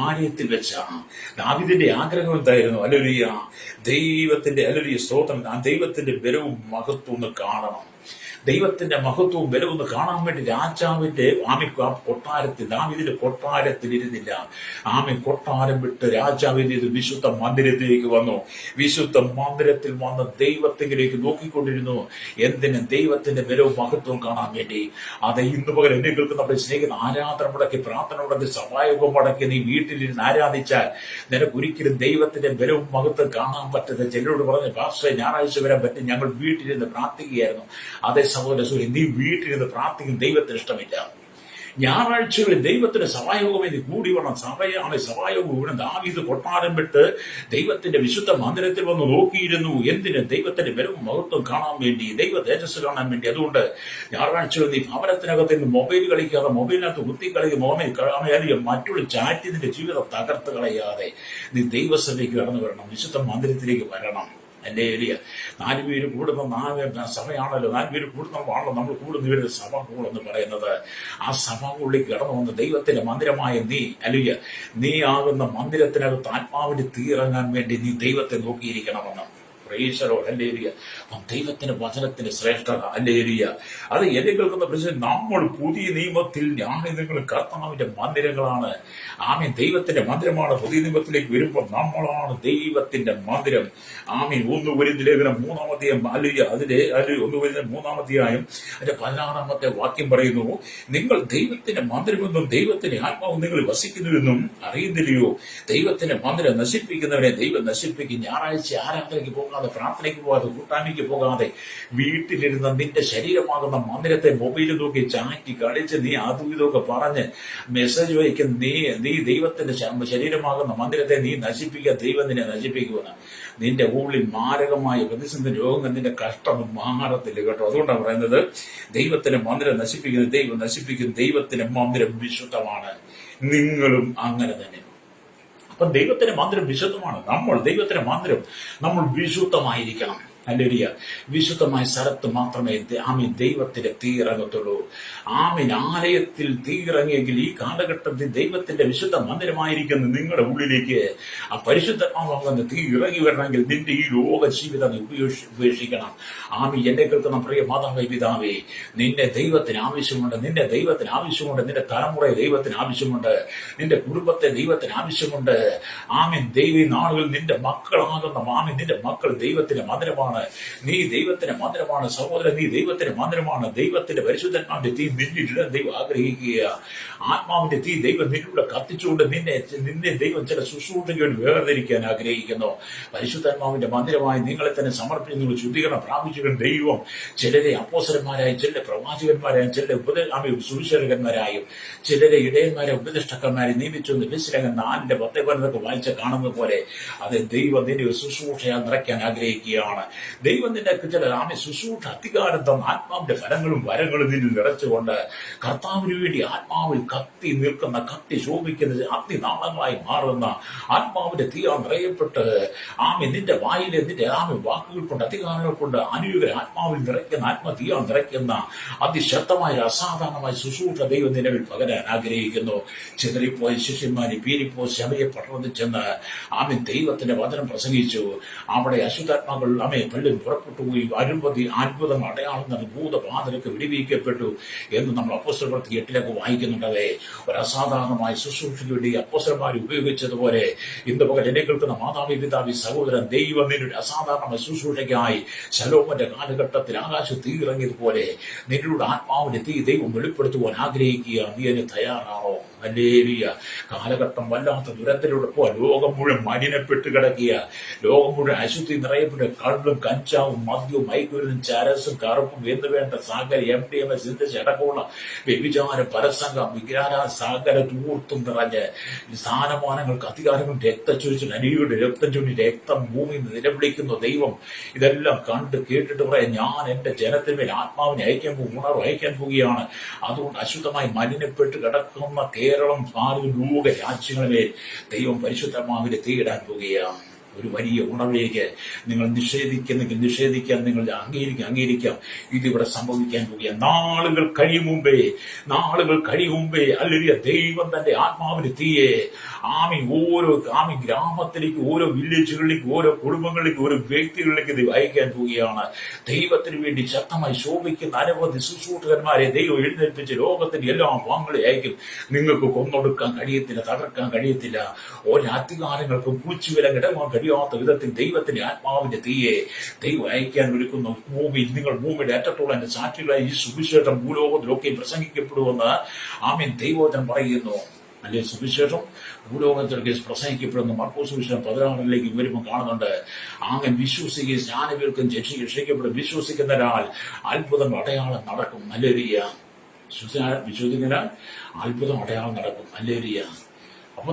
ആലയത്തിൽ വെച്ചാണ്. ദാവീദിന്റെ ആഗ്രഹം എന്തായിരുന്നു? ഹല്ലേലൂയ, ദൈവത്തിന്റെ സ്തോത്രം, ദൈവത്തിന്റെ ബലവും മഹത്വം ഒന്ന് കാണണം. ദൈവത്തിന്റെ മഹത്വവും ബലവും കാണാൻ വേണ്ടി രാജാവിന്റെ കൊട്ടാരത്തിൽ, ദാവീദിന്റെ കൊട്ടാരത്തിൽ ഇരുന്നില്ല. കൊട്ടാരം വിട്ട് രാജാവിന്റെ വിശുദ്ധ മന്ദിരത്തിലേക്ക് വന്നു. വിശുദ്ധ മന്ദിരത്തിൽ വന്ന് ദൈവത്തിലേക്ക് നോക്കിക്കൊണ്ടിരുന്നു. എന്തിന്? ദൈവത്തിന്റെ ബലവും മഹത്വവും കാണാൻ വേണ്ടി. അത് ഇന്ന് പകരം എന്നെ കേൾക്കുന്ന നമ്മുടെ സ്നേഹിക്കുന്ന ആരാധന മുടക്കി, പ്രാർത്ഥന മുടക്കി, സഹായകം മുടക്കി നീ വീട്ടിലിരുന്ന് ആരാധിച്ചാൽ നിനക്ക് ഒരിക്കലും ദൈവത്തിന്റെ ബലവും മഹത്വം കാണാൻ പറ്റുന്നത്. ചിലരോട് പറഞ്ഞ് പാസ്റ്ററെ ഞായറാഴ്ച വരാൻ പറ്റും, ഞങ്ങൾ വീട്ടിലിരുന്ന് പ്രാർത്ഥിക്കുകയായിരുന്നു. അതേ സഹോദര സൂര്യൻ, നീ വീട്ടിലിരുന്ന് പ്രാർത്ഥിക്കുന്ന ദൈവത്തിന് ഇഷ്ടമില്ല. ഞായറാഴ്ചകളിൽ ദൈവത്തിന്റെ സഭായോഗം ഇത് കൂടി വേണം. സഭായോഗം ഇവിടെ ദാവീദ് കൊട്ടാരം വിട്ട് ദൈവത്തിന്റെ വിശുദ്ധ മന്ദിരത്തിൽ വന്ന് നോക്കിയിരുന്നു. എന്തിന്? ദൈവത്തിന്റെ ബലവും മഹത്വം കാണാൻ വേണ്ടി, ദൈവ തേജസ് കാണാൻ വേണ്ടി. അതുകൊണ്ട് ഞായറാഴ്ചകൾ നീ ഭവനത്തിനകത്ത് നിന്ന് മൊബൈൽ കളിക്കാതെ, മൊബൈലിനകത്ത് കുത്തിക്കളിക്കുക, മറ്റുള്ള ചാറ്റിന്റെ ജീവിതം തകർത്ത് കളയാതെ നീ ദൈവസഭയ്ക്ക് കടന്നു വരണം, വിശുദ്ധ മന്ദിരത്തിലേക്ക് വരണം. എന്റെ ഏരിയ 4 പേര് കൂടുന്ന സഭയാണല്ലോ. 4 പേര് കൂടുന്നതാണല്ലോ നമ്മൾ കൂടുന്ന വരുന്ന സഭകളെന്ന് പറയുന്നത്. ആ സഭകളിലേക്ക് കടന്നു വന്ന് ദൈവത്തിന്റെ മന്ദിരമായ നീ ആകുന്ന മന്ദിരത്തിനകത്ത് ആത്മാവിന് തീയിറങ്ങാൻ വേണ്ടി നീ ദൈവത്തെ നോക്കിയിരിക്കണമെന്ന്. അപ്പം ദൈവത്തിന്റെ വചനത്തിന്റെ ശ്രേഷ്ഠത അത് എന്നെ കേൾക്കുന്ന പ്രശ്നം. നമ്മൾ പുതിയ നിയമത്തിൽ നിങ്ങൾ കർത്താവിന്റെ മന്ദിരങ്ങളാണ്. ദൈവത്തിന്റെ മന്ദിരമാണ്. പുതിയ നിയമത്തിലേക്ക് വരുമ്പോൾ നമ്മളാണ് ദൈവത്തിന്റെ മന്ദിരം. 1 കൊരിന്ത്യർ ലേഖനം 3-ാം അധ്യായം അതിന്റെ 1 കൊരിന്ത്യർ 3-ാം അധ്യായം അതിന്റെ 16-ാമത്തെ വാക്യം പറയുന്നു, നിങ്ങൾ ദൈവത്തിന്റെ മന്ദിരമെന്നും ദൈവത്തിന്റെ ആത്മാവും നിങ്ങൾ വസിക്കുന്നുവെന്നും അറിയുന്നില്ലയോ? ദൈവത്തിന്റെ മന്ദിരം നശിപ്പിക്കുന്നവരെ ദൈവം നശിപ്പിക്കും. ഞായറാഴ്ച ആരാധനയ്ക്ക് പോകാതെ, പ്രാർത്ഥനയ്ക്ക് പോകാതെ, കൂട്ടായ്മയ്ക്ക് പോകാതെ വീട്ടിലിരുന്ന നിന്റെ ശരീരമാകുന്ന മന്ദിരത്തെ മൊബൈലിൽ നോക്കി ചാറ്റി കളിച്ച് നീ അതും ഇതൊക്കെ പറഞ്ഞ് മെസ്സേജ് വയ്ക്കുന്ന നീ ദൈവത്തിന്റെ ശരീരമാകുന്ന മന്ദിരത്തെ നീ നശിപ്പിക്കുക. ദൈവം നിന്നെ നശിപ്പിക്കുമെന്ന്. നിന്റെ ഉള്ളിൽ മാരകമായ പ്രതിസന്ധി രോഗങ്ങൾ, നിന്റെ കഷ്ടം മാറത്തില്ല. കേട്ടോ, അതുകൊണ്ടാണ് പറയുന്നത് ദൈവത്തിന്റെ മന്ദിരം നശിപ്പിക്കുന്നത് ദൈവം നശിപ്പിക്കും. ദൈവത്തിന്റെ മന്ദിരം വിശുദ്ധമാണ്. നിങ്ങളും അങ്ങനെ തന്നെ. അപ്പം ദൈവത്തിന്റെ മന്ദിരം വിശുദ്ധമാണ്. ദൈവത്തിന്റെ മന്ദിരം നമ്മൾ വിശുദ്ധമായിരിക്കണം. ഹല്ലേലൂയ. വിശുദ്ധമായ സ്ഥലത്ത് മാത്രമേ ദൈവത്തിന്റെ തീയിറങ്ങത്തുള്ളൂ. ആലയത്തിൽ തീയിറങ്ങിയെങ്കിൽ ഈ കാലഘട്ടത്തിൽ ദൈവത്തിന്റെ വിശുദ്ധ മന്ദിരമായിരിക്കുന്ന നിങ്ങളുടെ ഉള്ളിലേക്ക് ആ പരിശുദ്ധമാകുന്ന തീ ഇറങ്ങി വരണമെങ്കിൽ നിന്റെ ഈ ലോക ജീവിതം ഉപേക്ഷിക്കണം. എന്നെ കേൾക്കുന്ന പ്രിയ മാതാവേ, പിതാവേ, നിന്റെ ദൈവത്തിന് ആവശ്യമുണ്ട്. നിന്റെ ദൈവത്തിന് ആവശ്യമുണ്ട്. നിന്റെ തലമുറയെ ദൈവത്തിന് ആവശ്യമുണ്ട്. നിന്റെ കുടുംബത്തെ ദൈവത്തിന് ആവശ്യമുണ്ട്. ദൈവ നാളുകൾ നിന്റെ മക്കളാകുന്ന നിന്റെ മക്കൾ ദൈവത്തിന്റെ മന്ദിരമാണ്. മന്ദിരമാണ്. നീ ദൈവത്തിന്റെ മന്ദിരമാണ് സഹോദരൻ, നീ ദൈവത്തിന്റെ മന്ദിരമാണ്. ദൈവത്തിന്റെ പരിശുദ്ധാത്മാവിന്റെ തീ നിന്നിട്ട് ദൈവം ആഗ്രഹിക്കുക. ആത്മാവിന്റെ തീ ദൈവം നിന്നിലൂടെ കത്തിച്ചുകൊണ്ട് നിന്നെ ദൈവം ചില ശുശ്രൂഷകൾ വേർതിരിക്കാൻ ആഗ്രഹിക്കുന്നു. പരിശുദ്ധാത്മാവിന്റെ മന്ദിരമായി നിങ്ങളെ തന്നെ സമർപ്പിച്ച് നിങ്ങൾ ശുദ്ധീകരണം പ്രാപിച്ചു ദൈവം ചിലരെ അപ്പോസ്തലന്മാരായും ചിലരെ പ്രവാചകന്മാരായും ചിലരെ സുവിശേഷകന്മാരായും ചിലരെ ഇടയന്മാരെ ഉപദേഷ്ടാക്കന്മാരെ നിയമിച്ചു. ലിസ്ലകൻ 4:10 വായിച്ച കാണുന്നത് പോലെ അത് ദൈവം നിന്റെ ശുശ്രൂഷയാൽ നിറയ്ക്കാൻ ആഗ്രഹിക്കുകയാണ്. ദൈവം നിന്റെ ചില ശുശ്രൂഷ അധികാരം തന്ന ആത്മാവിന്റെ ഫലങ്ങളും വരങ്ങളും നിന്നിൽ നിറച്ചുകൊണ്ട് കർത്താവിന് വേണ്ടി ആത്മാവിൽ കത്തി നിൽക്കുന്ന, കത്തി ശോഭിക്കുന്ന അഗ്നിനാളങ്ങളായി മാറുന്ന ആത്മാവിന്റെ തീയാൽ നിറയപ്പെട്ട് നിന്റെ വായിലെ നിന്റെ വാക്കുകൾ കൊണ്ട് അധികാരങ്ങൾ കൊണ്ട് അനുയുഗ ആത്മാവിൽ നിറയ്ക്കുന്ന, ആത്മതീയാൽ നിറയ്ക്കുന്ന അതിശക്തമായ അസാധാരണമായ ശുശ്രൂഷ ദൈവം നിലവിൽ പകരാൻ ആഗ്രഹിക്കുന്നു. ചിതറിപ്പോയ ശിഷ്യന്മാരെ പീരിപ്പോയി ശമയെ പട്ടണത്തിൽ ചെന്ന് ദൈവത്തിന്റെ വചനം പ്രസംഗിച്ചു. അവിടെ അശുദ്ധാത്മാക്കൾ പള്ളിയിൽ പുറപ്പെട്ടുപോയി. അത്ഭുതം അടയാളം ഭൂതബാധനക്ക് വിടിവിക്കപ്പെട്ടു എന്ന് നമ്മൾ അപ്പോസ്തലപ്രവൃത്തി 8 വായിക്കുന്നുണ്ടേ. ഒരു അസാധാരണമായ ശുശ്രൂഷയ്ക്ക് വേണ്ടി അപ്പോസ്തലന്മാർ ഉപയോഗിച്ചതുപോലെ ഇന്ന് പകൽ എന്നെ കേൾക്കുന്ന മാതാവി പിതാവി സഹോദരൻ, ദൈവം നിന്നൊരു അസാധാരണമായ ശുശ്രൂഷയ്ക്കായി ശലോമോന്റെ കാലഘട്ടത്തിൽ ആകാശത്ത് തീ ഇറങ്ങിയതുപോലെ നിന്നിലൂടെ ആത്മാവിന്റെ തീ ദൈവം വെളിപ്പെടുത്തുവാൻ ആഗ്രഹിക്കുക. നീ അതിന് തയ്യാറാണോ? ഹല്ലേലൂയ. കാലഘട്ടം വല്ലാത്ത ദുരന്തത്തിലൂടെ പോവാൻ ലോകം മുഴുവൻ മലിനപ്പെട്ട് കിടക്കുക. ലോകം മുഴുവൻ അശുദ്ധി നിറയപ്പെട്ട് കള്ളും കഞ്ചാവും മദ്യവും മയക്കുമരുന്നും ചരസും കറുപ്പും എന്ന് വേണ്ട സാഗര MDMA സിന്തസിസ് അടക്കമുള്ള വ്യഭിചാര പരസംഗം വിഗ്രാര സാഗര തൂർത്തും നിറഞ്ഞ് സ്ഥാനമാനങ്ങൾക്ക് അധികാരങ്ങളും രക്തച്ചൊരിച്ചിൽ അനിയുടെ രക്തം ചൊല്ലി രക്തം ഭൂമിയിൽ നിലവിളിക്കുന്ന ദൈവം ഇതെല്ലാം കണ്ട് കേട്ടിട്ട് പറയാം, ഞാൻ എന്റെ ജനത്തിന്മേൽ ആത്മാവിനെ ഉണർവ് അയക്കാൻ പോവുകയാണ്. അതുകൊണ്ട് അശുദ്ധമായി മലിനപ്പെട്ട് കിടക്കുന്ന കേരളം, ഭാരതം, ലോക രാജ്യങ്ങളിലെ ദൈവം പരിശുദ്ധമാവിനെ തീയിടാൻ പോവുകയാണ്. ഒരു വലിയ ഉണർവിലേക്ക് നിങ്ങൾ നിഷേധിക്കാൻ നിങ്ങൾ അംഗീകരിക്കാം. ഇതിവിടെ സംഭവിക്കാൻ പോവുക. നാളുകൾ കഴിയും മുമ്പേ അല്ലെങ്കിൽ ദൈവം തന്റെ ആത്മാവിന് തീയെ ഓരോ ഗ്രാമത്തിലേക്ക്, ഓരോ വില്ലേജുകളിലേക്ക്, ഓരോ കുടുംബങ്ങളിലേക്ക്, ഓരോ വ്യക്തികളിലേക്ക് ദൈവം അയക്കാൻ പോവുകയാണ്. ദൈവത്തിന് വേണ്ടി ശക്തമായി ശോഭിക്കുന്ന അനവധി ശുശ്രൂഷകന്മാരെ ദൈവം എഴുന്നേൽപ്പിച്ച് ലോകത്തിന്റെ എല്ലാ ഭാഗങ്ങളെ അയക്കും. നിങ്ങൾക്ക് കൊന്നൊടുക്കാൻ കഴിയത്തില്ല, തകർക്കാൻ കഴിയത്തില്ല. ഓരോ അധികാരങ്ങൾക്കും കുളിച്ചുവില കിടക്കാൻ കഴിയാത്ത വിധത്തിൽ ദൈവത്തിന്റെ ആത്മാവിന്റെ തീയെ ദൈവം അയക്കാൻ വിളിക്കുന്നു. നിങ്ങൾ ഭൂമിയുടെ അറ്റത്തോളം എന്റെ സാക്ഷികളായി ഈ സുവിശേഷം ഭൂലോകത്തിലൊക്കെ പ്രസംഗിക്കപ്പെടുമെന്ന് ദൈവവചനം പറയുന്നു. അല്ലെ, സുവിശേഷം ഭൂലോകത്തിലൊക്കെ പ്രസംഗിക്കപ്പെടുന്ന മർക്കോസ് സുവിശേഷം 16 വരുമ്പോൾ കാണുന്നുണ്ട്. വിശ്വസിക്കുകയും സ്നാനവേൽക്കും രക്ഷിക്കപ്പെടും. വിശ്വസിക്കുന്നതിനാൽ അത്ഭുതം അടയാളം നടക്കും. ഹല്ലേലൂയ. വിശ്വസിക്കുന്നതിനാൽ അത്ഭുതം അടയാളം നടക്കും. ഹല്ലേലൂയ. അപ്പൊ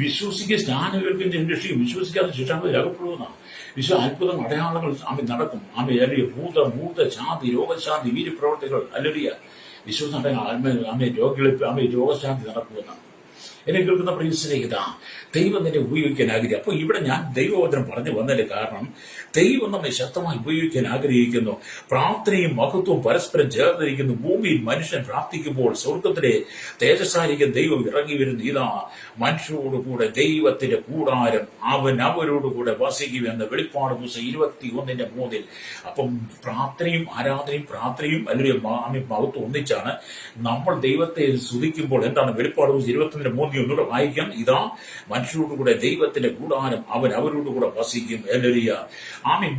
വിശ്വസിക്കുക സ്നാനവേൽക്കും രക്ഷിക്കും. വിശ്വസിക്കാതെ ശിക്ഷാവിധി അകപ്പെടുന്ന അത്ഭുതം അടയാളങ്ങൾ നടക്കും. ഭൂത ശാന്തി, രോഗശാന്തി, വീര്യപ്രവർത്തികൾ. ഹല്ലേലൂയ. വിശ്വാസം രോഗികളെ രോഗശാന്തി നടക്കുമെന്നാണ്. എന്നെ കേൾക്കുന്ന പ്രിയ സ്നേഹിതാ, ദൈവം നിന്നെ ഉപയോഗിക്കാൻ ആഗ്രഹിക്കുക. അപ്പോൾ ഇവിടെ ഞാൻ ദൈവവചനം പറഞ്ഞു വന്നതിന്റെ കാരണം ദൈവം നമ്മെ ശക്തമായി ഉപയോഗിക്കാൻ ആഗ്രഹിക്കുന്നു. പ്രാർത്ഥനയും മഹത്വവും പരസ്പരം ചേർന്നിരിക്കുന്നു. ഭൂമിയിൽ മനുഷ്യൻ പ്രാർത്ഥിക്കുമ്പോൾ സ്വർഗത്തിലെ തേജസ്സായിരിക്കും ദൈവം ഇറങ്ങി വരുന്നു. ഇതാ മനുഷ്യരോടുകൂടെ ദൈവത്തിന്റെ കൂടാരം, അവരോടുകൂടെ വസിക്കുമെന്ന് വെളിപ്പാട് പുസ്തകം 21:3. അപ്പം പ്രാർത്ഥനയും ആരാധനയും അല്ലെങ്കിൽ മഹത്വം ഒന്നിച്ചാണ്. നമ്മൾ ദൈവത്തെ സ്തുതിക്കുമ്പോൾ എന്താണ്? വെളിപ്പാട് പുസ്തകം 21:3 ഒന്നുകൂടെ വായിക്കാം. ഇതാ മനുഷ്യരോടുകൂടെ ദൈവത്തിന്റെ കൂടാരം, അവരോടുകൂടെ വസിക്കും. ഹല്ലേലൂയ.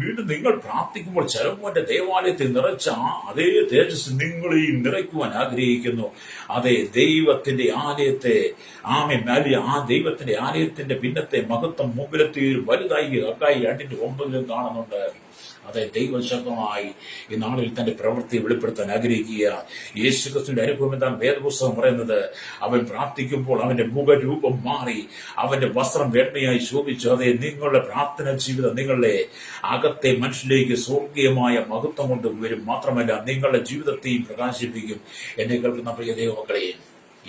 വീണ്ടും നിങ്ങൾ പ്രാർത്ഥിക്കുമ്പോൾ ശലോമോന്റെ ദേവാലയത്തിൽ നിറച്ച അതേ തേജസ് നിങ്ങളെയും നിറയ്ക്കുവാൻ ആഗ്രഹിക്കുന്നു. അതെ, ദൈവത്തിന്റെ ആലയത്തെ ദൈവത്തിന്റെ ആലയത്തിന്റെ പിന്നത്തെ മഹത്വം മുമ്പിലത്തെ വലുതായി 2:9 കാണുന്നുണ്ട്. അതെ, ദൈവശക്തമായി ഈ നാളിൽ തന്റെ പ്രവൃത്തി വെളിപ്പെടുത്താൻ ആഗ്രഹിക്കുക. യേശുക്രിസ്തുവിന്റെ അനുഭവം എന്താണ് വേദപുസ്തകം പറയുന്നത്? അവൻ പ്രാർത്ഥിക്കുമ്പോൾ അവന്റെ മുഖരൂപം മാറി, അവന്റെ വസ്ത്രം വെണ്മയായി ശോഭിച്ചു. അതെ, നിങ്ങളുടെ പ്രാർത്ഥന ജീവിതം നിങ്ങളുടെ അകത്തെ മനുഷ്യലേക്ക് സ്വർഗീയമായ മഹത്വം കൊണ്ട് വരും. മാത്രമല്ല, നിങ്ങളുടെ ജീവിതത്തെയും പ്രകാശിപ്പിക്കും. എന്നെ കേൾക്കുന്ന പ്രിയ ദൈവമക്കളെ,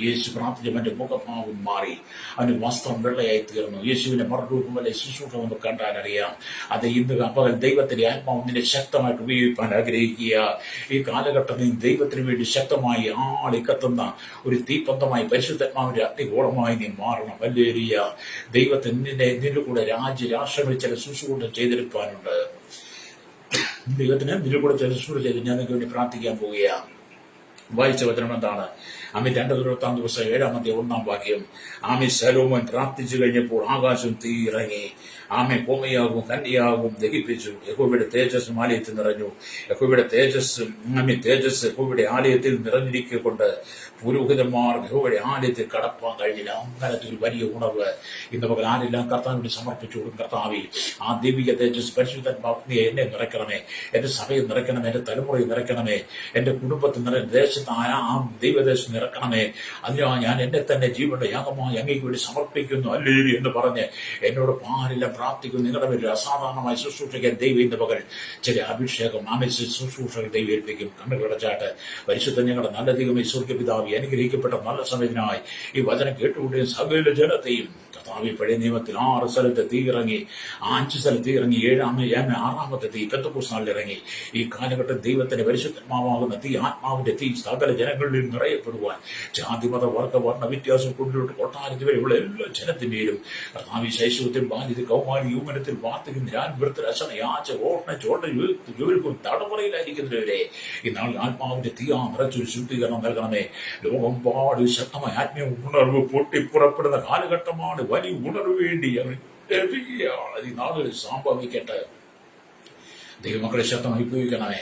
യേശു പ്രാർത്ഥിച്ചവന്റെ മുഖഭാവം മാറി, അവന്റെ വസ്ത്രം വെള്ളയായി തീർന്നു. യേശുവിന്റെ മറുരൂപമല്ല ശുശ്രൂഷ ഒന്ന് കണ്ടാൽ അറിയാം. അത് ഇന്ന് പകൽ ദൈവത്തിന്റെ ആത്മാവ് നിന്നെ ശക്തമായിട്ട് ഉപയോഗിക്കാൻ ആഗ്രഹിക്കുക. ഈ കാലഘട്ടത്തിൽ ദൈവത്തിന് വേണ്ടി ശക്തമായി ആളിക്കത്തുന്ന ഒരു തീപ്പന്തമായി പരിശുദ്ധാത്മാവിന്റെ അഗ്നിഗോളമായി നീ മാറണം. ഹല്ലേലൂയ. ദൈവത്തിന് നിന്റെ കൂടെ രാഷ്ട്രങ്ങളിൽ ചില ശുശ്രൂഷ ചെയ്തെടുക്കാനുണ്ട്. ദൈവത്തിന് നിന്റെ കൂടെ ചില ശുശ്രൂഷ ചെയ്ത് ഞാൻ നിങ്ങൾക്ക് വേണ്ടി പ്രാർത്ഥിക്കാൻ പോവുകയാണ്. വായിച്ച വചനം എന്താണ്? ആമേ 2-1 ആമേ ശലോമോൻ പ്രാർത്ഥിച്ചു കഴിഞ്ഞപ്പോൾ ആകാശം തീയിറങ്ങി. ആമേ ഭൂമിയാകും കന്യയാകും ദഹിപ്പിച്ചു. യഹോവയുടെ തേജസ് ആലയത്തിൽ നിറഞ്ഞു. യഹോവയുടെ തേജസ് യഹോവയുടെ ആലയത്തിൽ നിറഞ്ഞിരിക്കൊണ്ട് പുരോഹിതന്മാർ യഹോവയുടെ ആലയത്തിൽ കടപ്പാൻ കഴിഞ്ഞില്ല. അങ്ങനത്തെ ഒരു വലിയ ഉണർവ് ഇന്ന് പകൽ ആരെല്ലാം കർത്താവിന് സമർപ്പിച്ചു കൊടുക്കും. കർത്താവേ, ആ ദിവ്യ തേജസ് പരിശുദ്ധാത്മാവിനെ എന്നെ നിറയ്ക്കണമേ, എന്റെ സഭയെ നിറയ്ക്കണമേ, എന്റെ തലമുറയെ നിറയ്ക്കണമേ, എന്റെ കുടുംബത്തിൽ ദേശത്ത് ആ ദൈവദേശം നിറക്കണമേ. അതിനാൽ ഞാൻ എന്നെ തന്നെ ജീവന്റെ യാഗമായി അങ്ങേക്ക് വേണ്ടി സമർപ്പിക്കുന്നു അല്ലേലൂയ എന്ന് പറഞ്ഞ് എന്നോട് ആരെല്ലാം പ്രാർത്ഥിക്കുന്നു. നിങ്ങളുടെ പേരിൽ അസാധാരണമായി ശുശ്രൂഷിക്കാൻ ദൈവം ഇന്ന് പകൽ ചില അഭിഷേകം ശുശ്രൂഷകൾ ദൈവം ഏൽപ്പിക്കും. കണ്ണുകളടച്ചാട്ട് പരിശുദ്ധ ഞങ്ങളുടെ നല്ല ദൈവമേ, സ്വർഗ്ഗപിതാവേ, അനുഗ്രഹിക്കപ്പെട്ട നല്ല സമയത്തിനായി ഈ വചനം കേട്ടുകൊണ്ടേ സകല ജനത്തെയും കർത്താവേ, പഴയ നിയമത്തിൽ 6 സ്ഥലത്ത് തീയിറങ്ങി, 5 സ്ഥലത്ത് തീയിറങ്ങി, 6ാമത്തെ തീ പെന്തക്കോസ്ത് നാളിൽ ഇറങ്ങി. ഈ കാലഘട്ടം ദൈവത്തിന്റെ പരിശുദ്ധാത്മാവാകുന്ന തീ, ആത്മാവിന്റെ തീ സകല ജനങ്ങളിൽ നിറയപ്പെടുവാൻ ജാതിമത വർഗ വർണ്ണ വ്യത്യാസം കൊണ്ടിട്ട് കൊട്ടാരത്തിൽ വരെയുള്ള എല്ലാ ജനത്തിന്റെയും കർത്താവേ, ശൈശവത്തിൽ ബാല്യത്തിൽ കൗമാരി യൗവനത്തിൽ വാർദ്ധക്യം രാൻവൃത്തിൽ അശന യാച ഓർണ ചോട്ട ജോലിക്കും തടമുറയിലായിരിക്കുന്നവരെ ഈ നാൾ ആത്മാവിന്റെ തീയാ നിറച്ചൊരു ശുദ്ധീകരണം നൽകണമേ. ലോകം പാട് ശക്തമായ ആത്മീയ ഉണർവ് പൊട്ടിപ്പുറപ്പെടുന്ന കാലഘട്ടമാണ്. വലിയ ഉണർവ് വേണ്ടി ലഭിക്കുകയാണ് ഈ നാളുകളിൽ സംഭവിക്കട്ടെ. ദൈവമക്കളെ ശക്തമായി ഉപയോഗിക്കണമേ.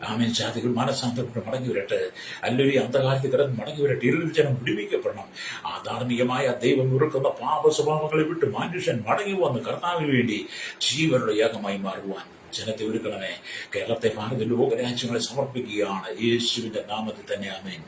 ആമേൻ. ജാതികൾ മാനസാന്തരപ്പെട്ട് മടങ്ങി വരട്ടെ. അല്ലൊരു അന്ധകാലത്ത് കിടന്ന് മടങ്ങി വരട്ടെ. ഇരുൾ ജനം വിടുവിക്കപ്പെടണം. ആധാർമികമായ ദൈവം ഉറക്കുന്ന പാപ സ്വഭാവങ്ങളെ വിട്ട് മനുഷ്യൻ മടങ്ങി വന്ന് കർത്താവിന് വേണ്ടി ജീവനുള്ള യാഗമായി മാറുവാൻ ജനത്തെ ഒരുക്കണമേ. കേരളത്തെ ഭാരത ലോകരാജ്യങ്ങളെ സമർപ്പിക്കുകയാണ് യേശുവിന്റെ നാമത്തിൽ തന്നെ. ആമേൻ.